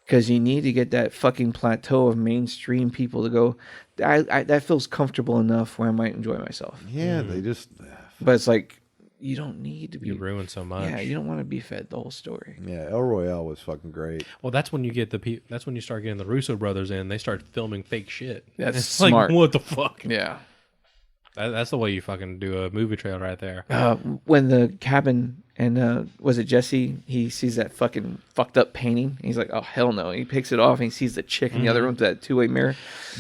because you need to get that fucking plateau of mainstream people to go, that feels comfortable enough where I might enjoy myself. Yeah, they just. But it's you don't need to be. You ruin so much. Yeah, you don't want to be fed the whole story. Yeah, El Royale was fucking great. Well, that's when you get that's when you start getting the Russo brothers in. They start filming fake shit. That's it's smart. What the fuck? Yeah. That's the way you fucking do a movie trailer right there. When the cabin and was it Jesse? He sees that fucking fucked up painting. He's like, oh hell no! He picks it off and he sees the chick in the other room with that 2-way mirror.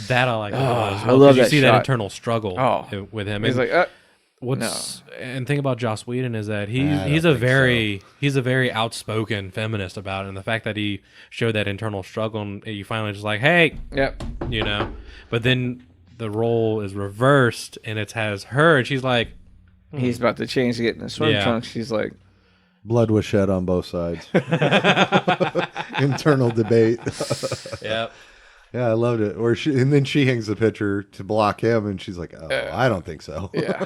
That I like. I love that. You see shot. that internal struggle with him. He's and thing about Joss Whedon is that he's a very outspoken feminist about it, and the fact that he showed that internal struggle, and you finally just hey, yep, but then the role is reversed, and it has her, and she's like, he's about to change to get in the swim trunks. She's like, blood was shed on both sides. Internal debate. Yep. Yeah, I loved it. And then she hangs the picture to block him, and she's like, "Oh, I don't think so." Yeah.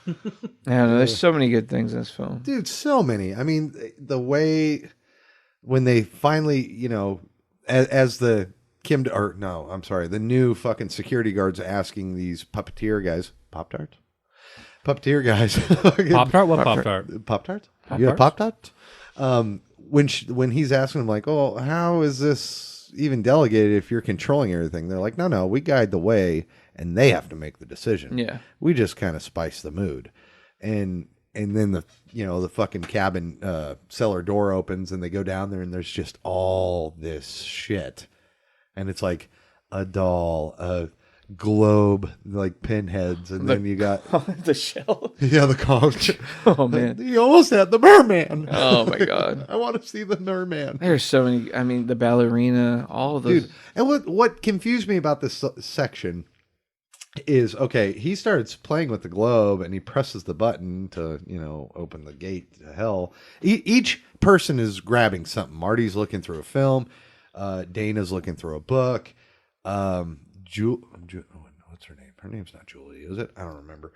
Yeah, no, there's so many good things in this film, dude. So many. I mean, the way when they finally, as the the new fucking security guards asking these puppeteer guys, puppeteer guys, Pop-Tart? What Pop-Tart? Pop-Tarts? Pop-Tarts? Yeah, Pop-Tart. When he's asking them like, "Oh, how is this even delegated if you're controlling everything?" They're like, "No, we guide the way, and they have to make the decision. Yeah, we just kind of spice the mood." And then the fucking cabin cellar door opens, and they go down there, and there's just all this shit, and it's like a doll, a globe, like pinheads, and then you got the shell. Yeah, the conch. Oh man, you almost had the merman. Oh my god, I want to see the merman. There's so many. I mean, the ballerina, all of those. Dude, and what confused me about this section is, okay, he starts playing with the globe and he presses the button to open the gate to hell. Each person is grabbing something. Marty's looking through a film. Dana's looking through a book. What's her name? Her name's not Julie, is it? I don't remember.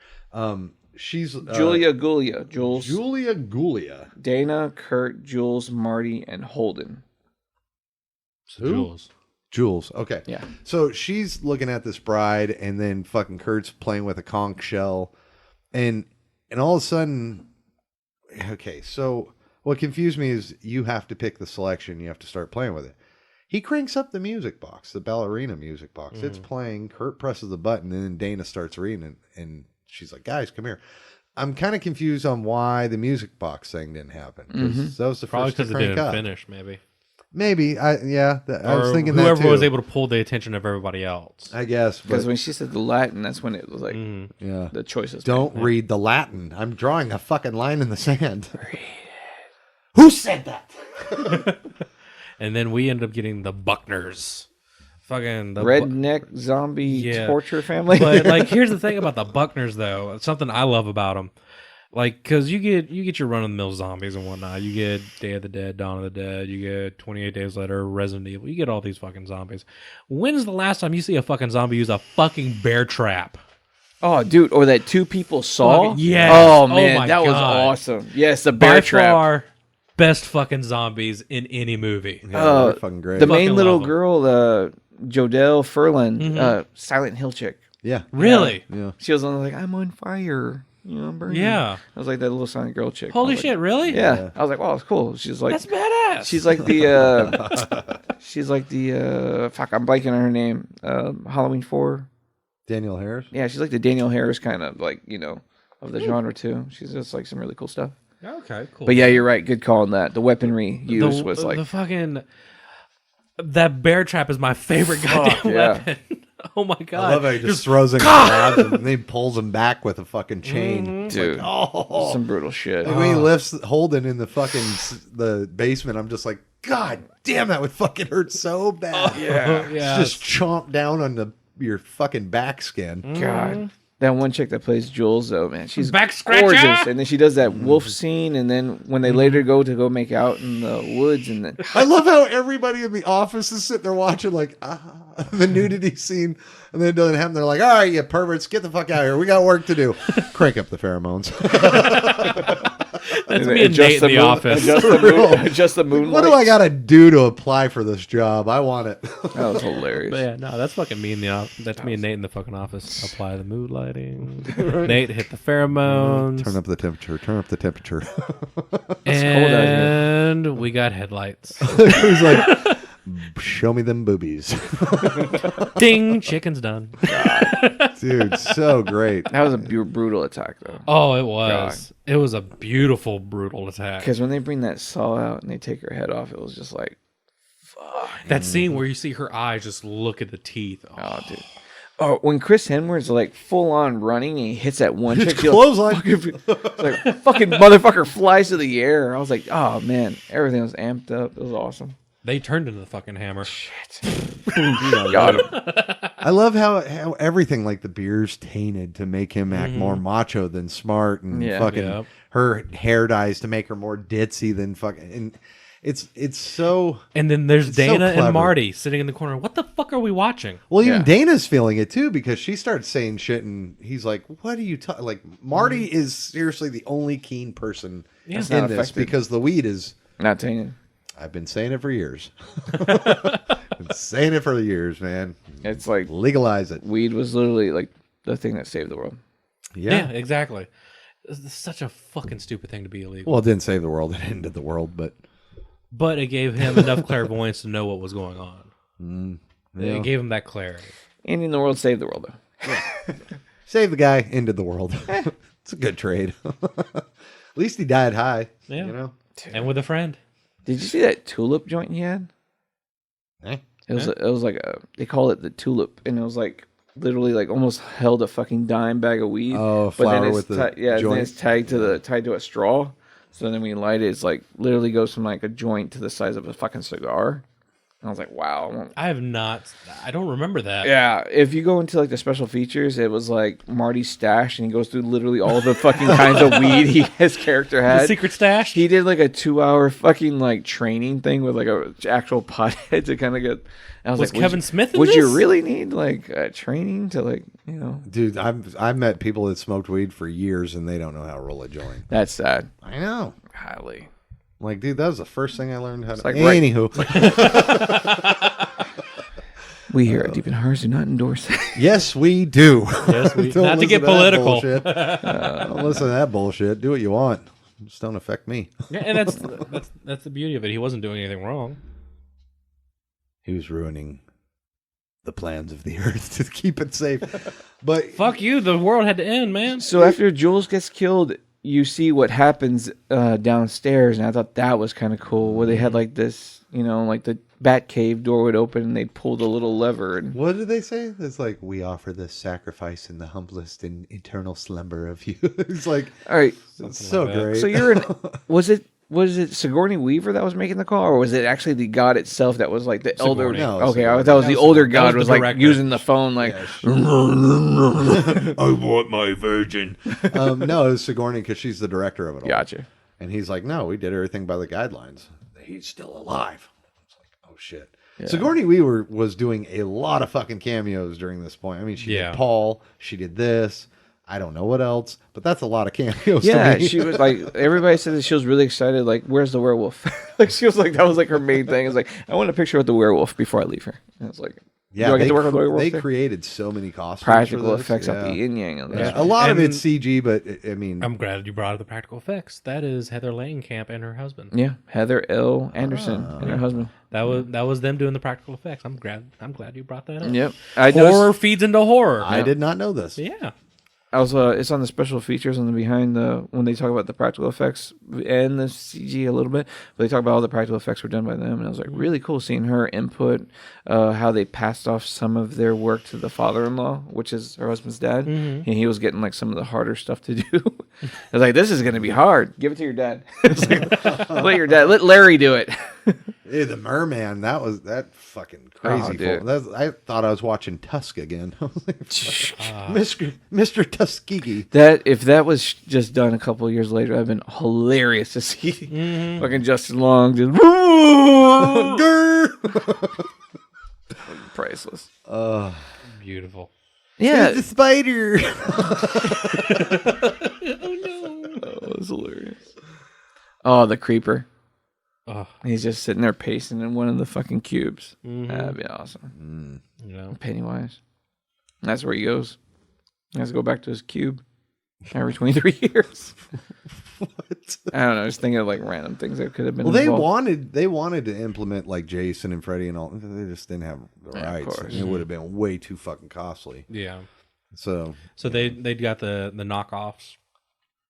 She's Julia Gulia, Jules. Julia Gulia. Dana, Kurt, Jules, Marty, and Holden. Who? Jules. Okay. Yeah. So she's looking at this bride, and then fucking Kurt's playing with a conch shell, and all of a sudden, okay. So what confused me is you have to pick the selection. You have to start playing with it. He cranks up the music box, the ballerina music box. It's playing. Kurt presses the button, and then Dana starts reading, and she's like, "Guys, come here." I'm kind of confused on why the music box thing didn't happen. That was the Probably first to because it crank didn't up. finish, maybe. Maybe. I was thinking that whoever too. was able to pull the attention of everybody else. I guess. Because when she said the Latin, that's when it was like Yeah. the choices. Don't read the Latin. I'm drawing a fucking line in the sand. Who said that? And then we ended up getting the Buckners. Fucking the redneck zombie torture family. But like, here's the thing about the Buckners, though. It's something I love about them. Like, because you get your run-of-the-mill zombies and whatnot. You get Day of the Dead, Dawn of the Dead. You get 28 Days Later, Resident Evil. You get all these fucking zombies. When's the last time you see a fucking zombie use a fucking bear trap? Oh, dude, or that two people saw. Yes. Oh man, my that was God. awesome. Yes, the bear By trap. far, best fucking zombies in any movie. Yeah, they're fucking great. The Fucking main little love 'em. girl, Jodelle Ferland, Silent Hill chick. Yeah. Really? Yeah. She was on like, I'm on fire. I'm burning. Yeah. I was like that little Silent Girl chick. Holy I was shit, like, really? Yeah. I was like, wow, it's cool. She's like, That's badass. she's like the, fuck, I'm blanking on her name. Halloween 4. Danielle Harris? Yeah, she's like the Danielle Harris kind of like, of the genre too. She's just like some really cool stuff. Okay, cool. But yeah, you're right. Good call on that. The weaponry used was like the fucking that bear trap is my favorite goddamn weapon. Oh my god! I love how he just throws in grabs and then he pulls him back with a fucking chain. Dude, some brutal shit. Like when he lifts Holden in the fucking the basement, I'm just like, God damn, that would fucking hurt so bad. Yeah. Just chomp down on your fucking back skin. God. That one chick that plays Jules, though, man, she's Back scratcher! gorgeous. And then she does that wolf scene, and then when they later go make out in the woods, and then I love how everybody in the office is sitting there watching like the nudity scene, and then it doesn't happen. They're like, all right, you perverts, get the fuck out of here. We got work to do. Crank up the pheromones. That's me and Nate in the office. Adjust the moonlight. What do I got to do to apply for this job? I want it. That was hilarious. But yeah, no, that's fucking me in the office. That's me and Nate in the fucking office. Apply the mood lighting. Nate hit the pheromones. Turn up the temperature. Turn up the temperature. And we got headlights. He's like, show me them boobies. Ding, chicken's done. Dude, so great. That was a brutal attack, though. Oh, it was. It was a beautiful, brutal attack. Because when they bring that saw out and they take her head off, it was just like, fuck. That scene where you see her eyes just look at the teeth. Oh, dude. Oh, when Chris Hemsworth's like full on running and he hits that one It's chick, clothesline. like fucking motherfucker flies to the air. I was like, oh man, everything was amped up. It was awesome. They turned into the fucking hammer. Shit. Got him. I love how everything, like the beer's tainted to make him act more macho than smart, and fucking her hair dyes to make her more ditzy than fucking. It's so. And then there's it's so Dana clever. and Marty sitting in the corner. What the fuck are we watching? Well, even Dana's feeling it too because she starts saying shit, and he's like, "What are you talking?" Like Marty is seriously the only keen person Yeah. in It's not this affected. because the weed is not tainted. I've been saying it for years. Been saying it for years, man. It's like legalize it. Weed was literally like the thing that saved the world. Yeah, exactly. It's such a fucking stupid thing to be illegal. Well, it didn't save the world; it ended the world, but But it gave him enough clairvoyance to know what was going on. yeah. It gave him that clarity. Ending the world saved the world, though. Save the guy, ended the world. It's a good trade. At least he died high. Yeah. You know? And with a friend. Did you see that tulip joint he had? Eh? It was like they call it the tulip, and it was like literally like almost held a fucking dime bag of weed. Oh, but then flower it's with the then joint. it's tied to a straw. So then when you light it, it's like literally goes from like a joint to the size of a fucking cigar. And I was like, wow. I don't remember that. Yeah, if you go into like the special features, it was like Marty's stash, and he goes through literally all the fucking kinds of weed his character had. The secret stash. He did like a 2-hour fucking like training thing with like a actual pothead to kind of get. I was Was like, Kevin Smith in would you this? really need like training to like Dude, I've met people that smoked weed for years and they don't know how to roll a joint. That's sad. I know. Highly. Like, dude, that was the first thing I learned how to. like Anywho, we here at Deep in Hearts do not endorse that. yes, we do. Yes, we- Don't not to listen get that political. bullshit. Don't listen to that bullshit. Do what you want. Just don't affect me. Yeah, and that's the beauty of it. He wasn't doing anything wrong. He was ruining the plans of the earth to keep it safe. But fuck you, the world had to end, man. So after Jules gets killed, you see what happens downstairs, and I thought that was kind of cool. Where they had like this, like the bat cave door would open, and they'd pull the little lever. And what did they say? It's like, we offer this sacrifice in the humblest and eternal slumber of you. It's like, all right, it's so great. So was it Sigourney Weaver that was making the call, or was it actually the god itself that was like the elder? Sigourney. No, Okay, Sigourney. I thought it was the older god the was like director. using the phone like. I want my virgin. No, it was Sigourney because she's the director of it all. Gotcha. And he's like, no, we did everything by the guidelines. He's still alive. It's like, oh shit. Yeah. Sigourney Weaver was doing a lot of fucking cameos during this point. I mean, she Yeah. did Paul. She did this. I don't know what else, but that's a lot of cameos. Yeah, to me. she was like, everybody said that she was really excited. Like, where's the werewolf? Like, she was like, that was like her main thing. It's like, I want a picture with the werewolf before I leave her. And it's like, Yeah, do I get they, to work with the werewolf? they there? created so many costumes. Practical for this. effects yeah. of the yin yang. And Yeah, a lot of And- it's CG, but I mean, I'm glad you brought up the practical effects. That is Heather Langenkamp and her husband. Yeah, Heather L. Anderson and her husband. That was them doing the practical effects. I'm glad you brought that up. Yep. Horror feeds into horror. I did not know this. Yeah. I was it's on the special features on the behind the when they talk about the practical effects and the CG a little bit, but they talk about all the practical effects were done by them, and I was like, really cool seeing her input, how they passed off some of their work to the father-in-law, which is her husband's dad, and he was getting like some of the harder stuff to do. I was like, this is gonna be hard. Give it to your dad. Let your dad, let Larry do it. Hey, the Merman, that fucking crazy. dude. I thought I was watching Tusk again. I was like, Mr. Tuskegee. That if that was just done a couple of years later, that'd been hilarious to see. Fucking Justin Long just priceless. Beautiful. Yeah, It's the spider. Oh, it's hilarious. Oh, the creeper. Oh. He's just sitting there pacing in one of the fucking cubes. That'd be awesome. Yeah. Pennywise. That's where he goes. He has to go back to his cube every 23 years. What? I don't know. I was thinking of like random things that could have been. Well, they involved. wanted to implement like Jason and Freddy and all. They just didn't have the Yeah, of rights. course. It would have been way too fucking costly. Yeah. So they got the knockoffs,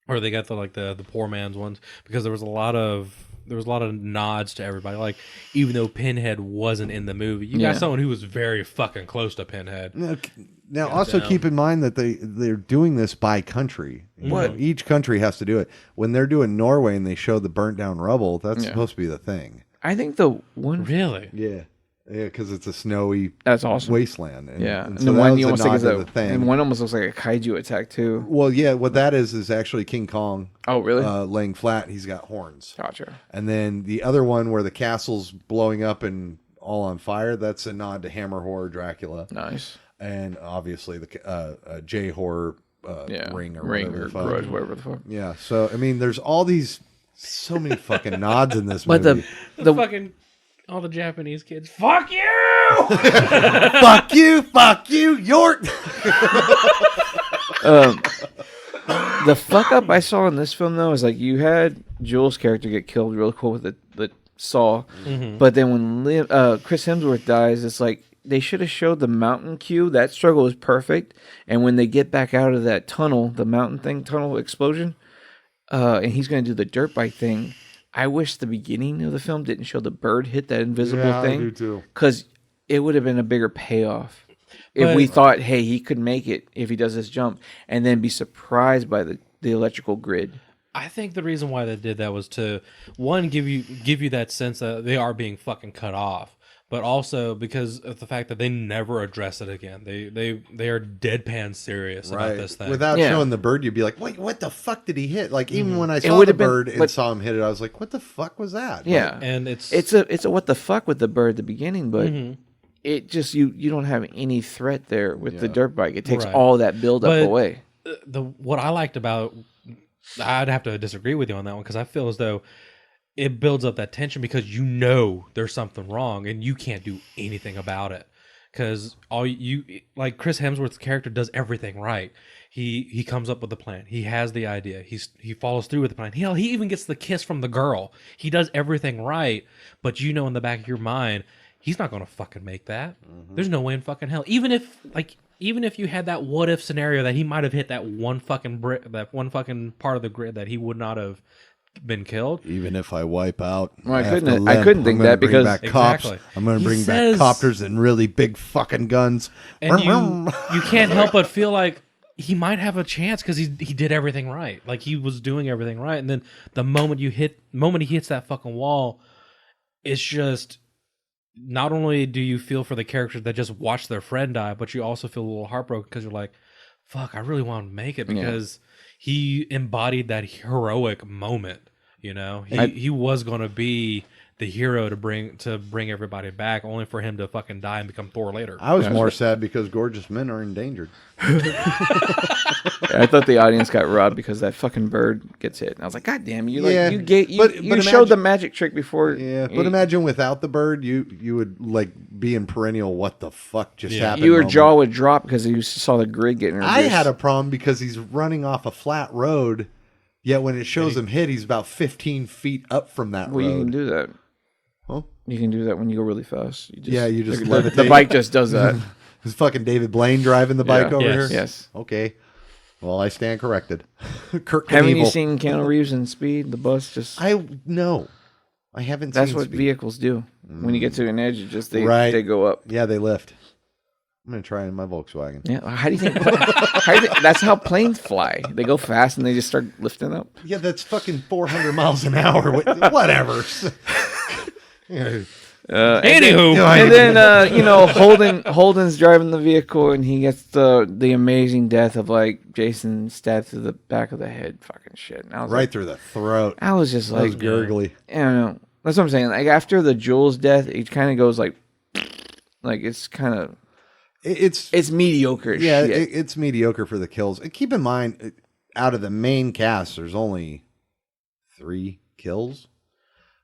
or they got the poor man's ones, because there was a lot of nods to everybody. Like, even though Pinhead wasn't in the movie, you Yeah. got someone who was very fucking close to Pinhead. Now, also keep in mind that they're doing this by country. You What? know, each country has to do it. When they're doing Norway and they show the burnt down rubble, that's Yeah. supposed to be the thing. I think the one. Really? Yeah. Yeah, because it's a snowy That's awesome. wasteland. And, yeah, and and so the that one was you a almost nod think is to a the thing. and one almost looks like a kaiju attack too. Well, yeah, what that is actually King Kong. Oh, really? Laying flat. He's got horns. Gotcha. And then the other one where the castle's blowing up and all on fire, that's a nod to Hammer Horror Dracula. Nice. And obviously the J Horror Ring or whatever the fuck. Grudge, whatever the fuck. Yeah. So I mean, there's all these so many fucking nods in this But movie. The fucking all the Japanese kids. Fuck you! fuck you, York. The fuck up I saw in this film though is like you had Jules' character get killed real cool with the saw, but then when Chris Hemsworth dies, it's like they should have showed the mountain cue. That struggle was perfect, and when they get back out of that tunnel, the mountain tunnel explosion, and he's gonna do the dirt bike thing. I wish the beginning of the film didn't show the bird hit that invisible thing. I do too. Because it would have been a bigger payoff if we thought, hey, he could make it if he does this jump, and then be surprised by the electrical grid. I think the reason why they did that was to one give you that sense that they are being fucking cut off, but also because of the fact that they never address it again. They are deadpan serious about this thing. Without showing the bird, you'd be like, "Wait, what the fuck did he hit?" Like even when I saw the bird and saw him hit it, I was like, "What the fuck was that?" Yeah, and it's a what the fuck with the bird at the beginning, but it just you don't have any threat there with the dirt bike. It takes all that build up away. What I liked about, I'd have to disagree with you on that one because I feel as though it builds up that tension because you know there's something wrong and you can't do anything about it because like Chris Hemsworth's character does everything right. He comes up with the plan. He has the idea. He follows through with the plan. He even gets the kiss from the girl. He does everything right, but you know in the back of your mind he's not going to fucking make that. There's no way in fucking hell. Even if you had that what if scenario that he might have hit that one fucking part of the grid that he would not have been killed. Even if I wipe out, well, I couldn't think that because cops. I'm going to bring back copters and really big fucking guns. And you can't help but feel like he might have a chance because he did everything right. Like he was doing everything right, and then the moment he hits that fucking wall, it's just. Not only do you feel for the characters that just watched their friend die, but you also feel a little heartbroken because you're like, fuck, I really want to make it because he embodied that heroic moment. You know, he was going to be the hero to bring everybody back, only for him to fucking die and become Thor later. I was more sad because gorgeous men are endangered. I thought the audience got robbed because that fucking bird gets hit, and I was like, God damn you! Like you showed the magic trick before. Yeah, but imagine without the bird, you would like be in perennial. What the fuck just happened? Your jaw would drop because you saw the grid getting reduced. I had a problem because he's running off a flat road, yet when it shows him hit, he's about 15 feet up from that road. Well, you can do that. Huh? You can do that when you go really fast. You just the bike just does that. Is fucking David Blaine driving the bike over here? Yes. Okay. Well, I stand corrected. Kirk Haven't you seen Keanu Reeves in Speed? The bus just... No. I haven't That's seen what Speed. vehicles do. When you get to an edge, it just they go up. Yeah, they lift. I'm going to try in my Volkswagen. Yeah. How do you think... that's how planes fly. They go fast and they just start lifting up. Yeah, that's fucking 400 miles an hour. Whatever. Anywho, and then Holden's driving the vehicle and he gets the amazing death of like Jason stabbed through the back of the head, fucking shit. And I was through the throat. I was just like, was gurgly. I don't know. That's what I'm saying. Like after the Jules death, it kind of goes like it's kind of it's mediocre. Yeah, shit. It's mediocre for the kills. And keep in mind, out of the main cast, there's only 3 kills.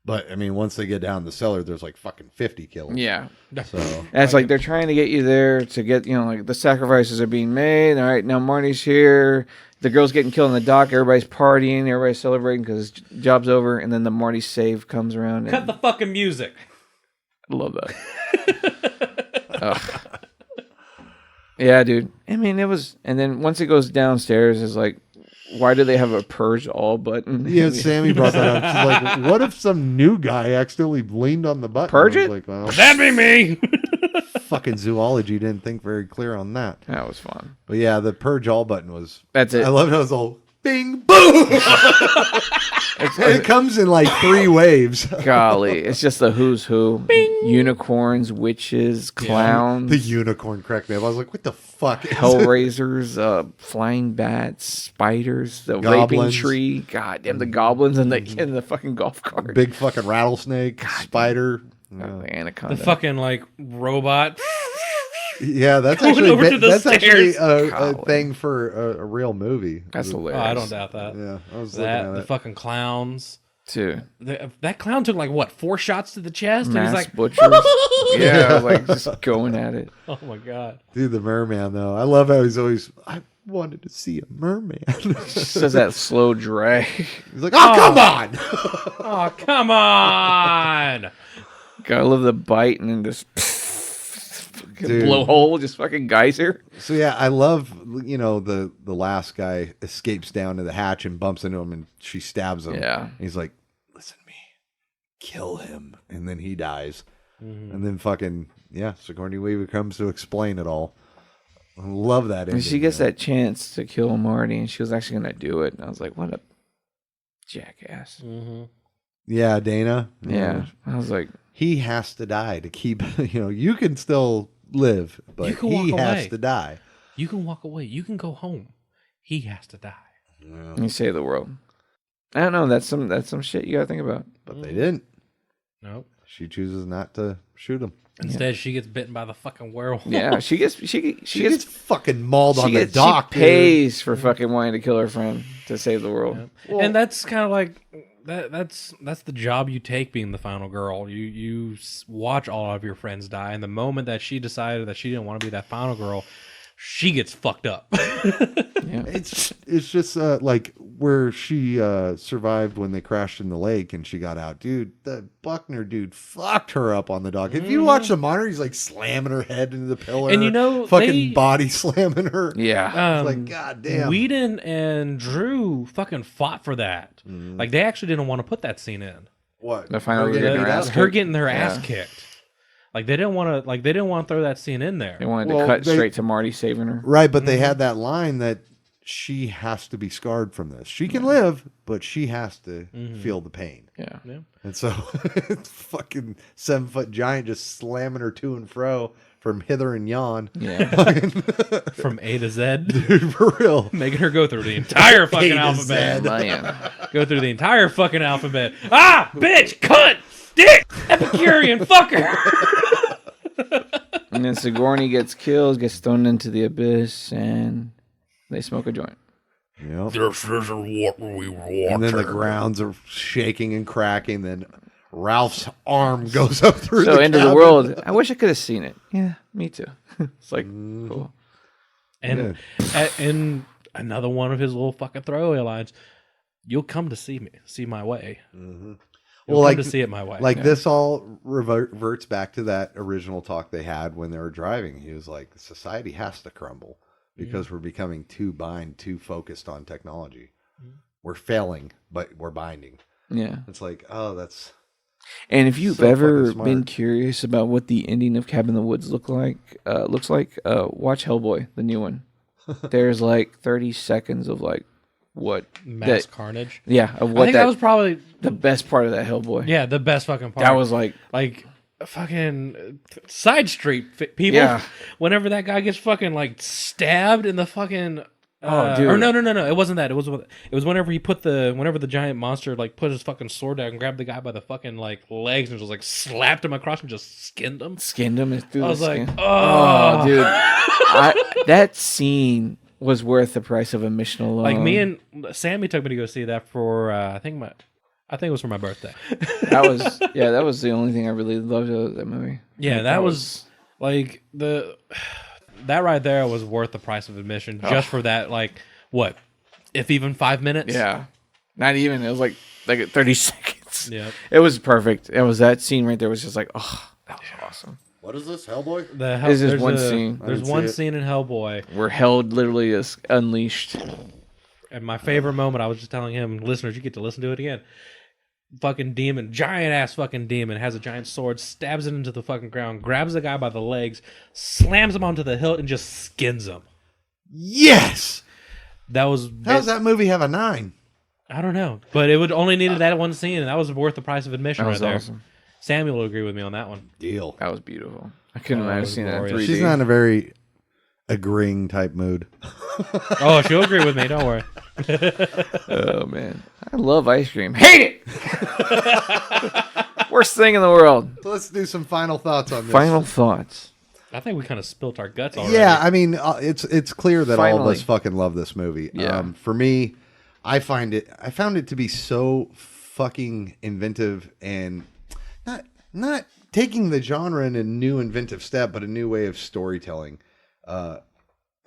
But I mean, once they get down the cellar, there's like fucking 50 kills. Yeah. So and it's like they're trying to get you there to get, like the sacrifices are being made. All right, now Marty's here. The girl's getting killed in the dock. Everybody's partying. Everybody's celebrating because job's over. And then the Marty save comes around. Cut the fucking music. I love that. Yeah, dude. I mean, it was. And then once it goes downstairs, it's like, why do they have a purge all button? Yeah, Sammy brought that up. She's like, what if some new guy accidentally leaned on the button? Purge it? Like, well, that'd be me. Fucking zoology didn't think very clear on that. That was fun. But yeah, the purge all button was. That's it. I love how it was all. Bing, boom. It comes in like 3 waves. Golly, it's just the who's who. Bing. Unicorns, witches, clowns. The unicorn cracked me up. I was like, what the fuck? Hellraisers, flying bats, spiders, the raping Goblins. tree. God damn, the goblins and the fucking golf cart. Big fucking rattlesnake, spider. The anaconda. The fucking like robot. Yeah, that's Going actually over to the that's actually stairs. a thing for a real movie. That's hilarious. Oh, I don't doubt that. Yeah, I was that looking at the it. fucking clowns. Too. That clown took like what 4 shots to the chest, Mass and he's like, butchers. Yeah, like just going at it. oh my god. Dude, the merman though. I love how he's always. I wanted to see a merman. Says that slow drag. He's like, oh come on. Oh come on. Gotta love the bite and then just Dude. blowhole, just fucking geyser. So yeah, I love the last guy escapes down to the hatch and bumps into him and she stabs him. Yeah. And he's like, listen to me, kill him, and then he dies. Mm-hmm. And then fucking Sigourney Weaver comes to explain it all. I love that. And she gets that chance to kill Marty, and she was actually gonna do it. And I was like, what a jackass. Mm-hmm. Yeah, Dana. Yeah. I was like, he has to die to keep. You can still live, but You can he walk has away. to die. You can walk away. You can go home. He has to die. you save the world. I don't know. That's some shit you gotta think about. But they didn't. Nope. She chooses not to shoot him. Instead, she gets bitten by the fucking werewolf. Yeah, she gets fucking mauled on the She dock. pays for fucking wanting to kill her friend to save the world. And that's kind of like that's the job you take being the final girl. You watch all of your friends die, and the moment that she decided that she didn't want to be that final girl, she gets fucked up. It's just like where she survived when they crashed in the lake and she got out. Dude, the Buckner dude fucked her up on the dock. If you watch the monitor, he's like slamming her head into the pillar. And fucking body slamming her. Yeah. It's like, God damn. Whedon and Drew fucking fought for that. Like they actually didn't want to put that scene in. What? The final Her getting getting beat her up? ass Her kicked? getting their ass Yeah. kicked. Like they didn't want to throw that scene in there. They wanted Well, to cut they- straight to Marty saving her. Right, but they had that line that she has to be scarred from this. She can live, but she has to feel the pain. Yeah. Yeah. And so it's fucking 7-foot giant just slamming her to and fro from hither and yon. Yeah. From A to Z. Dude, for real. Making her go through the entire fucking A to alphabet. Z. Man. Go through the entire fucking alphabet. Ah, bitch, cunt, dick, Epicurean, fucker. And then Sigourney gets killed, gets thrown into the abyss, and they smoke a joint. Yep. This is what we were watching. And then the grounds are shaking and cracking. Then Ralph's arm goes up through So the end of the cabin. world. I wish I could have seen it. Yeah, me too. It's like cool. And and another one of his little fucking throwaway lines. You'll come to see me, see my way. You'll Well, come like to see it my way. Like this all reverts back to that original talk they had when they were driving. He was like, society has to crumble because we're becoming too focused on technology. We're failing, but we're binding. Yeah. It's like, oh, that's. And if you've so ever fucking smart. been curious about what the ending of Cabin in the Woods looks like, watch Hellboy, the new one. There's like 30 seconds of like what Mass carnage. Yeah, of I what think that was probably the best part of that Hellboy. Yeah, the best fucking part. That was like fucking side street people. Yeah. Whenever that guy gets fucking like stabbed in the fucking. dude. Or no, it wasn't that. It was whenever whenever the giant monster like put his fucking sword down and grabbed the guy by the fucking like legs and just like slapped him across and just skinned him. Skinned him through I the was like, skin. oh, dude, that scene was worth the price of admission alone. Like me and Sammy took me to go see that for I think it was for my birthday. that was the only thing I really loved about that movie. Yeah, Like, that was like that right there was worth the price of admission just for that. Like what, if even 5 minutes? Yeah, not even. It was like 30 seconds. Yeah, it was perfect. It was that scene right there. Was just like, oh, that was awesome. What is this, Hellboy? This is one scene. There's one scene in Hellboy where hell literally is unleashed. And my favorite moment, I was just telling him, listeners, you get to listen to it again. Fucking demon, giant ass fucking demon, has a giant sword, stabs it into the fucking ground, grabs the guy by the legs, slams him onto the hilt, and just skins him. Yes! That was. How does that movie have a 9? I don't know, but it would only needed that one scene, and that was worth the price of admission That right was there. awesome. Samuel will agree with me on that one. Deal. That was beautiful. I couldn't imagine seeing that in 3D. She's not in a very agreeing type mood. Oh, she'll agree with me. Don't worry. Oh man, I love ice cream. Hate it. Worst thing in the world. So let's do some final thoughts on this. Final thoughts. I think we kind of spilt our guts already. Yeah, I mean, it's clear that all of Finally. us fucking love this movie. Yeah. For me, I found it to be so fucking inventive and not taking the genre in a new inventive step, but a new way of storytelling. I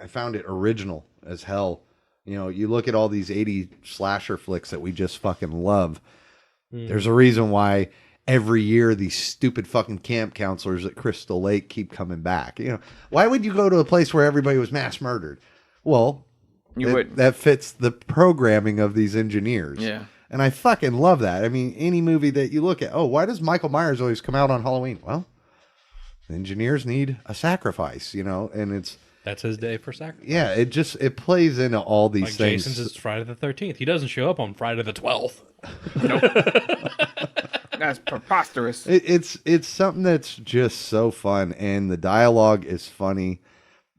found it original as hell. You know, you look at all these 80 slasher flicks that we just fucking love. There's a reason why every year these stupid fucking camp counselors at Crystal Lake keep coming back. You know, why would you go to a place where everybody was mass murdered? Well, that fits the programming of these engineers. Yeah. And I fucking love that. I mean, any movie that you look at, why does Michael Myers always come out on Halloween? Well, the engineers need a sacrifice, you know, and that's his day for sacrifice. Yeah, it plays into all these Like things. Jason's is Friday the 13th. He doesn't show up on Friday the 12th. That's preposterous. It's something that's just so fun, and the dialogue is funny.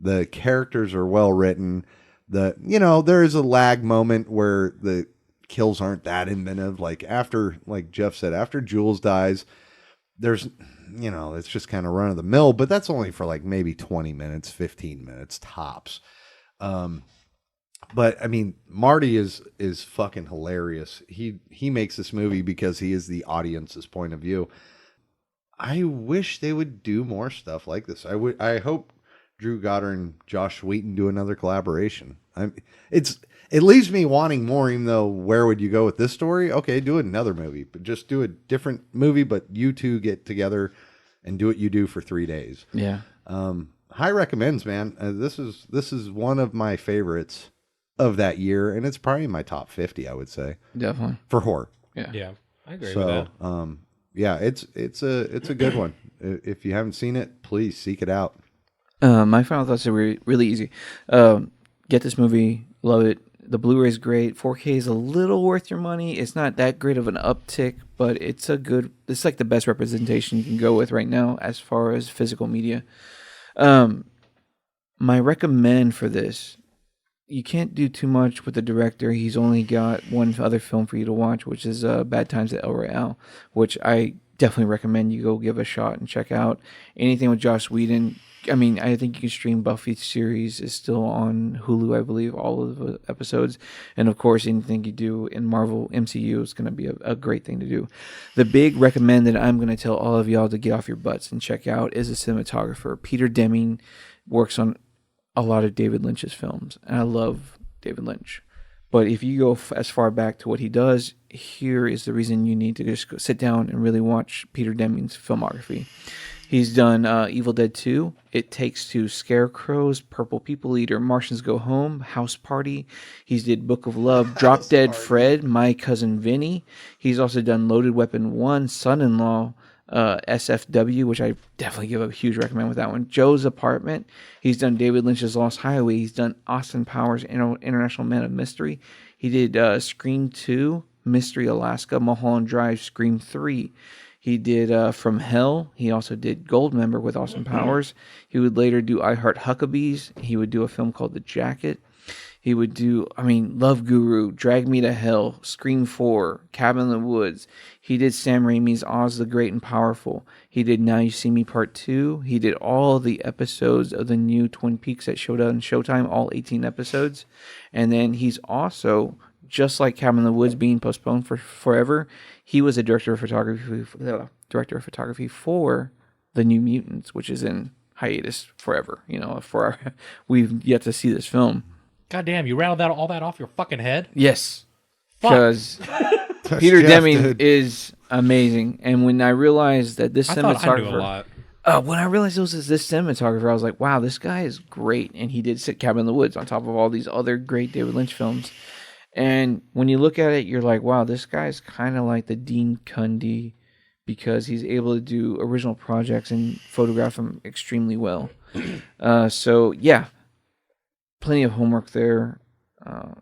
The characters are well written. There is a lag moment where the kills aren't that inventive. Like Jeff said, after Jules dies, there's it's just kind of run of the mill. But that's only for like maybe 20 minutes, 15 minutes tops. But I mean, Marty is fucking hilarious. He makes this movie because he is the audience's point of view. I wish they would do more stuff like this. I hope Drew Goddard and Josh Wheaton do another collaboration. It leaves me wanting more, even though where would you go with this story? Okay, do another movie, but just do a different movie, but you two get together and do what you do for 3 days. Yeah. High recommends, man. This is one of my favorites of that year, and it's probably in my top 50, I would say. Definitely. For horror. Yeah, I agree with that. Yeah, it's a good one. If you haven't seen it, please seek it out. My final thoughts are really easy. Get this movie, love it. The Blu-ray is great. 4K is a little worth your money. It's not that great of an uptick, but it's like the best representation you can go with right now as far as physical media. My recommend for this, you can't do too much with the director. He's only got one other film for you to watch, which is Bad Times at El Royale, which I definitely recommend you go give a shot and check out. Anything with Joss Whedon. I mean, I think you can stream Buffy series is still on Hulu, I believe, all of the episodes. And of course, anything you do in Marvel MCU is going to be a great thing to do. The big recommend that I'm going to tell all of y'all to get off your butts and check out is a cinematographer. Peter Deming works on a lot of David Lynch's films, and I love David Lynch. But if you go as far back to what he does, here is the reason you need to just go sit down and really watch Peter Deming's filmography. He's done Evil Dead 2, It Takes Two, Scarecrows, Purple People Eater, Martians Go Home, House Party. He's did Book of Love, Drop Dead Fred, My Cousin Vinny. He's also done Loaded Weapon 1, Son-in-Law, SFW, which I definitely give a huge recommend with that one. Joe's Apartment. He's done David Lynch's Lost Highway. He's done Austin Powers' International Man of Mystery. He did Scream 2, Mystery Alaska, Mulholland Drive, Scream 3. He did From Hell. He also did Goldmember with Austin Powers. He would later do I Heart Huckabees. He would do a film called The Jacket. He would do, Love Guru, Drag Me to Hell, Scream 4, Cabin in the Woods. He did Sam Raimi's Oz the Great and Powerful. He did Now You See Me Part 2. He did all of the episodes of the new Twin Peaks that showed up on Showtime, all 18 episodes. And then he's also, just like Cabin in the Woods being postponed for forever, he was a director of photography for The New Mutants, which is in hiatus forever. We've yet to see this film. God damn, you rattled all that off your fucking head? Yes. Because Peter Deming is amazing. And when I realized that this cinematographer... I knew a lot. When I realized it was this cinematographer, I was like, wow, this guy is great. And he did Cabin in the Woods on top of all these other great David Lynch films. And when you look at it, you're like, wow, this guy's kind of like the Dean Cundey because he's able to do original projects and photograph them extremely well. So, yeah. Plenty of homework there.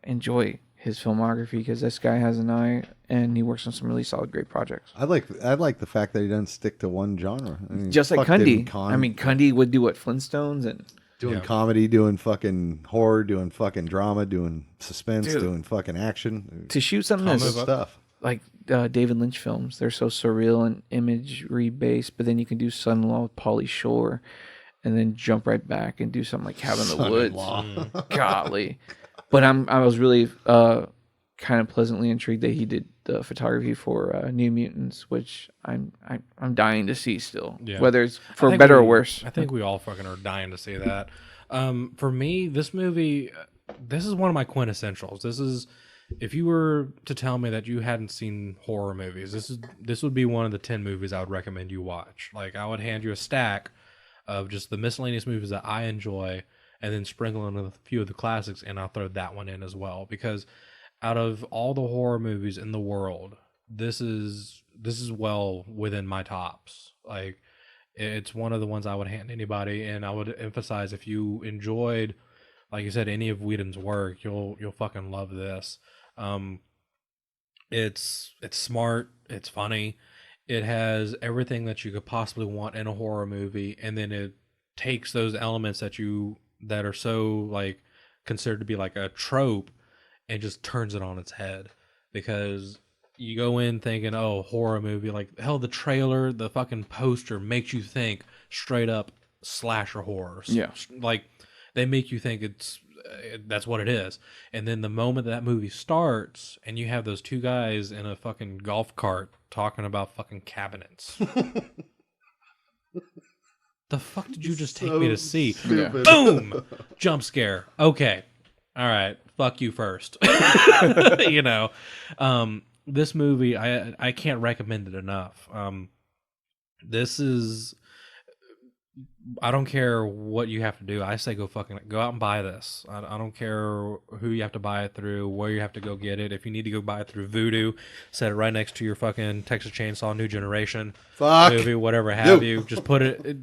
enjoy his filmography because this guy has an eye and he works on some really solid, great projects. I like the fact that he doesn't stick to one genre. I mean, Just like fuck Cundy. did I mean, Cundy would do what, Flintstones and doing comedy, doing fucking horror, doing fucking drama, doing suspense, Dude. doing fucking action. To shoot something Comic that's stuff. like David Lynch films, they're so surreal and imagery based, but then you can do Son-in-Law with Pauly Shore and then jump right back and do something like Cabin in the Woods. Son-in-Law. Golly. But I was really kind of pleasantly intrigued that he did the photography for New Mutants, which I'm dying to see still. Yeah. Whether it's I for think better or we- worse. I think we all fucking are dying to see that. For me, this movie, this is one of my quintessentials. This is, if you were to tell me that you hadn't seen horror movies, this would be one of the 10 movies I would recommend you watch. Like, I would hand you a stack of just the miscellaneous movies that I enjoy, and then sprinkle in a few of the classics, and I'll throw that one in as well. Because out of all the horror movies in the world, this is well within my tops. Like, it's one of the ones I would hand anybody, and I would emphasize, if you enjoyed, like you said, any of Whedon's work, you'll fucking love this. It's smart, it's funny, it has everything that you could possibly want in a horror movie, and then it takes those elements that are so like considered to be like a trope and just turns it on its head. Because you go in thinking, oh, horror movie, like hell, the trailer, the fucking poster makes you think straight up slasher horror. Yeah. Like, they make you think that's what it is. And then the moment that movie starts and you have those two guys in a fucking golf cart talking about fucking cabinets. The fuck did you just take me to see? stupid. Boom! Jump scare. Okay. All right. Fuck you first. You know, this movie, I can't recommend it enough. This is, I don't care what you have to do. I say go out and buy this. I don't care who you have to buy it through, where you have to go get it. If you need to go buy it through Vudu, set it right next to your fucking Texas Chainsaw New Generation movie, whatever have you. Just put it.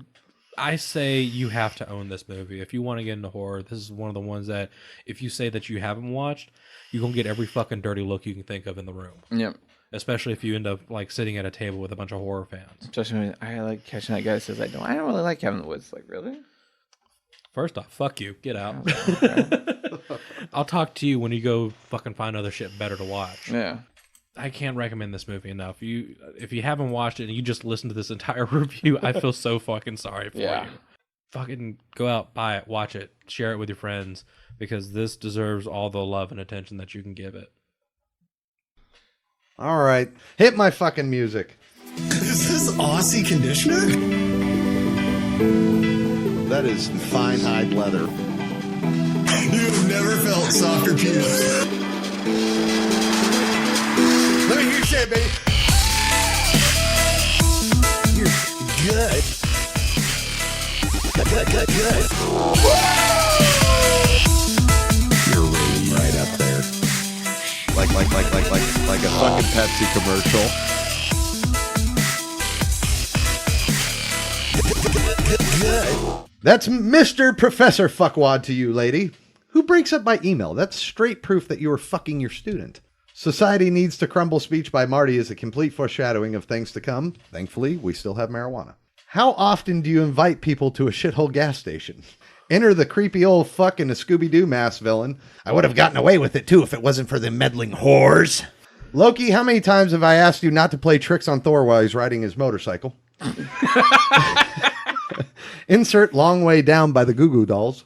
I say you have to own this movie. If you want to get into horror, this is one of the ones that if you say that you haven't watched, you're going to get every fucking dirty look you can think of in the room. Yep. Especially if you end up like sitting at a table with a bunch of horror fans. Especially when I like catching that guy that says I don't really like Cabin in the Woods. Like, really? First off, fuck you. Get out. I'll talk to you when you go fucking find other shit better to watch. Yeah. I can't recommend this movie enough. If you haven't watched it and you just listened to this entire review, I feel so fucking sorry for you. Fucking go out, buy it, watch it, share it with your friends, because this deserves all the love and attention that you can give it. All right. Hit my fucking music. Is this Aussie conditioner? That is fine hide leather. You've never felt softer pubes. Let me hear you say it, baby. You're good. Good. You're really right up there. Like a fucking Pepsi commercial. That's Mr. Professor Fuckwad to you, lady. Who breaks up my email? That's straight proof that you were fucking your student. Society Needs to Crumble speech by Marty is a complete foreshadowing of things to come. Thankfully, we still have marijuana. How often do you invite people to a shithole gas station? Enter the creepy old fuck in a Scooby-Doo mask villain. I would have gotten away with it too if it wasn't for the meddling whores. Loki, how many times have I asked you not to play tricks on Thor while he's riding his motorcycle? Insert Long Way Down by the Goo Goo Dolls.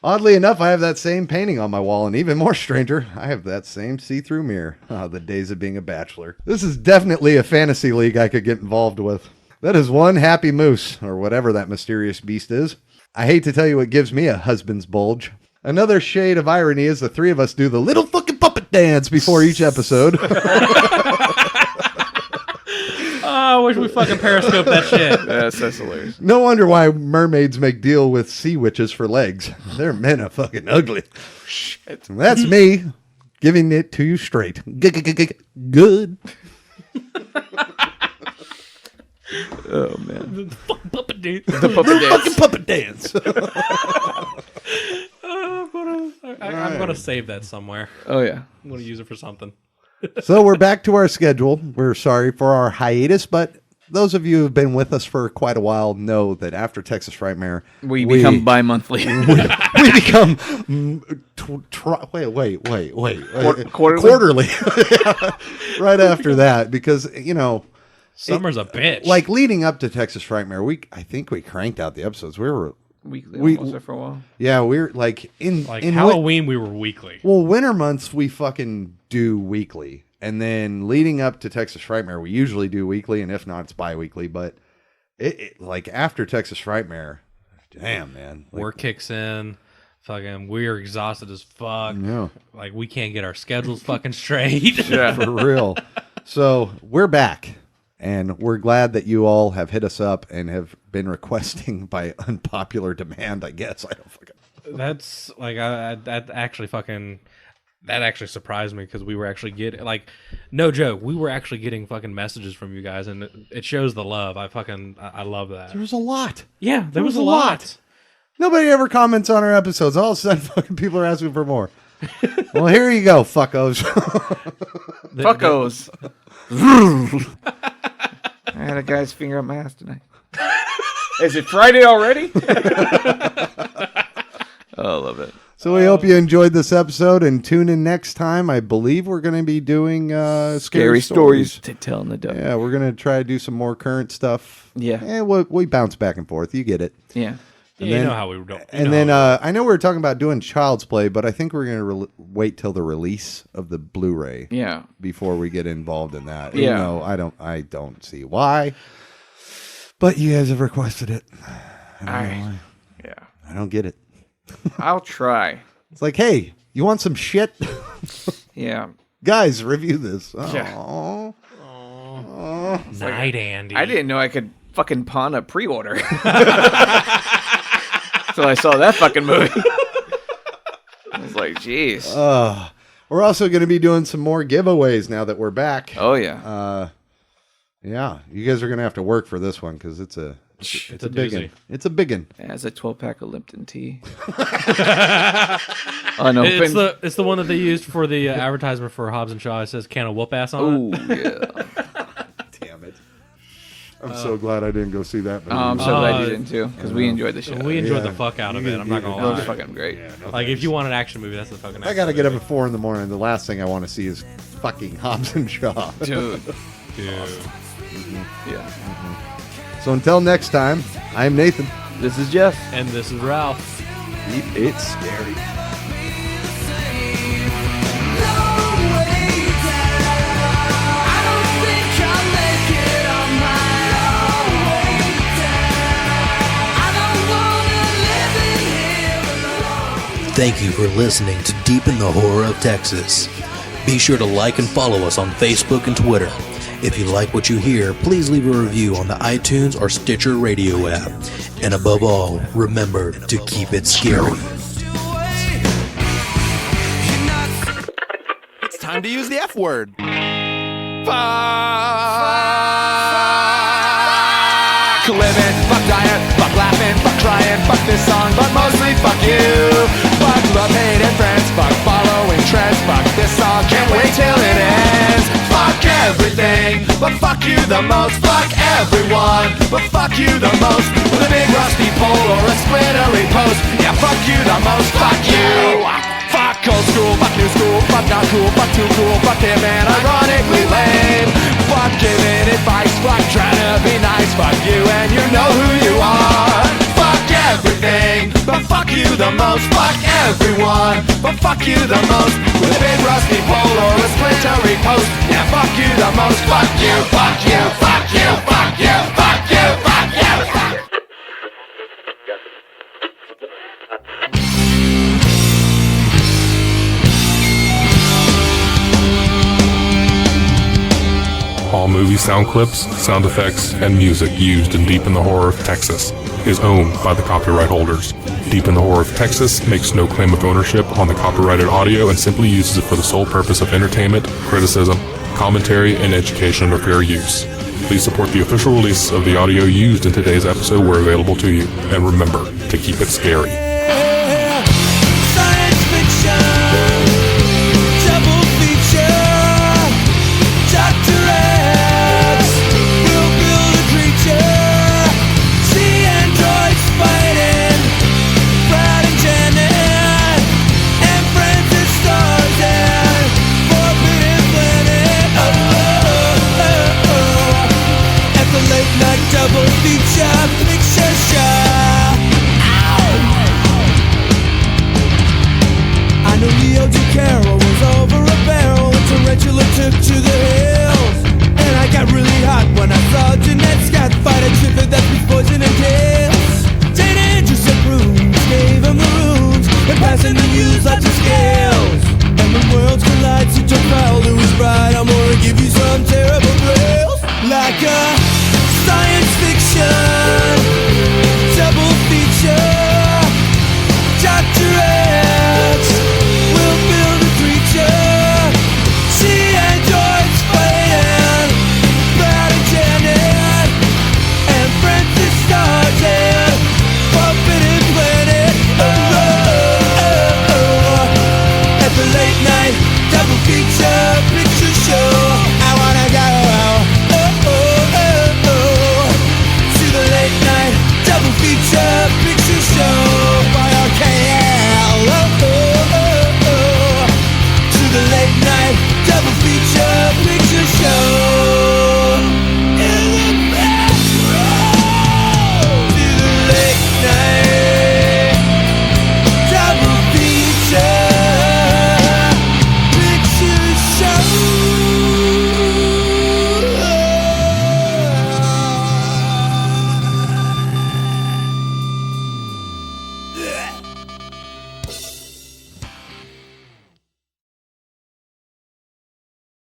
Oddly enough, I have that same painting on my wall, and even more stranger, I have that same see-through mirror. Ah, the days of being a bachelor. This is definitely a fantasy league I could get involved with. That is one happy moose, or whatever that mysterious beast is. I hate to tell you what gives me a husband's bulge. Another shade of irony is the three of us do the little fucking puppet dance before each episode. Oh, I wish we fucking periscope that shit. That's hilarious. No wonder why mermaids make deal with sea witches for legs. Their men are fucking ugly. Shit. That's me giving it to you straight. Good. Oh, man. The fucking puppet dance. The puppet dance. Fucking puppet dance. want to save that somewhere. Oh, yeah. I'm going to use it for something. So we're back to our schedule. We're sorry for our hiatus, but those of you who have been with us for quite a while know that after Texas Frightmare, we become bi-monthly. we become quarterly. Right after that, because Summer's a bitch. Like leading up to Texas Frightmare, I think we cranked out the episodes. We were weekly almost there for a while. Yeah, we're like in Halloween we were weekly. Well, winter months we fucking do weekly. And then leading up to Texas Frightmare, we usually do weekly, and if not, it's bi-weekly. But it like after Texas Frightmare, damn man, work kicks in. Fucking, we're exhausted as fuck. Yeah. Like we can't get our schedules fucking straight. Yeah, for real. So we're back, and we're glad that you all have hit us up and have been requesting by unpopular demand. I guess I don't fucking. That's like that actually surprised me because we were actually getting, like, no joke, we were actually getting fucking messages from you guys, and it shows the love. I love that. There was a lot. Yeah, there was a lot. Nobody ever comments on our episodes. All of a sudden, fucking people are asking for more. Well, here you go, fuckos. Fuckos. I had a guy's finger up my ass tonight. Is it Friday already? Oh, I love it. So we hope you enjoyed this episode, and tune in next time. I believe we're going to be doing scary stories to tell in the dark. Yeah, we're going to try to do some more current stuff. Yeah. And we bounce back and forth. You get it. Yeah. And you then, know how we don't. And then I know we were talking about doing Child's Play, but I think we're going to wait till the release of the Blu-ray. Yeah. Before we get involved in that. Yeah. No, I don't see why. But you guys have requested it. I don't get it. I'll try. It's like, hey, you want some shit? Yeah. Guys, review this. Yeah. Aww. It's Night, Andy. I didn't know I could fucking pawn a pre-order. So I saw that fucking movie. I was like, jeez. We're also going to be doing some more giveaways now that we're back. Oh, yeah. Yeah, you guys are going to have to work for this one because it's a big one. It's a big one. Yeah, it's a 12-pack of Lipton tea. It's the one that they used for the advertisement for Hobbs and Shaw. It says "Can of whoop ass" on it. Oh yeah. Damn it! I'm so glad I didn't go see that movie. I'm so glad you didn't too, because we enjoyed the show. We enjoyed the fuck out of it. I'm not gonna lie. It was fucking great. Yeah, like if you want an action movie, that's the fucking. I gotta get up at 4 in the morning. The last thing I want to see is fucking Hobbs and Shaw. Dude. Mm-hmm. Yeah. Mm-hmm. So until next time, I'm Nathan. This is Jeff. And this is Ralph. Keep it scary. Thank you for listening to Deep in the Horror of Texas. Be sure to like and follow us on Facebook and Twitter. If you like what you hear, please leave a review on the iTunes or Stitcher radio app. And above all, remember to keep it scary. It's time to use the F word. Fuck living, fuck dying, fuck laughing, fuck crying, fuck this song, but mostly fuck you. Fuck love, hate, and friends, fuck following trends, fuck this song, can't wait till it ends. Fuck everything, but fuck you the most. Fuck everyone, but fuck you the most. With a big rusty pole or a splintery post, yeah, fuck you the most. Fuck you. Fuck old school, fuck new school, fuck not cool, fuck too cool, fuck him and ironically lame. Fuck giving advice, fuck trying to be nice, fuck you and you know who you are. Fuck everything, but fuck you the most. Fuck everyone, but fuck you the most. With a big rusty pole or a splintery post, yeah, fuck you the most. Fuck you, fuck you, fuck you, fuck you, fuck you, fuck you, fuck you. All movie sound clips, sound effects, and music used in Deep in the Horror of Texas is owned by the copyright holders. Deep in the Horror of Texas makes no claim of ownership on the copyrighted audio and simply uses it for the sole purpose of entertainment, criticism, commentary, and education or fair use. Please support the official release of the audio used in today's episode where available to you, and remember to keep it scary.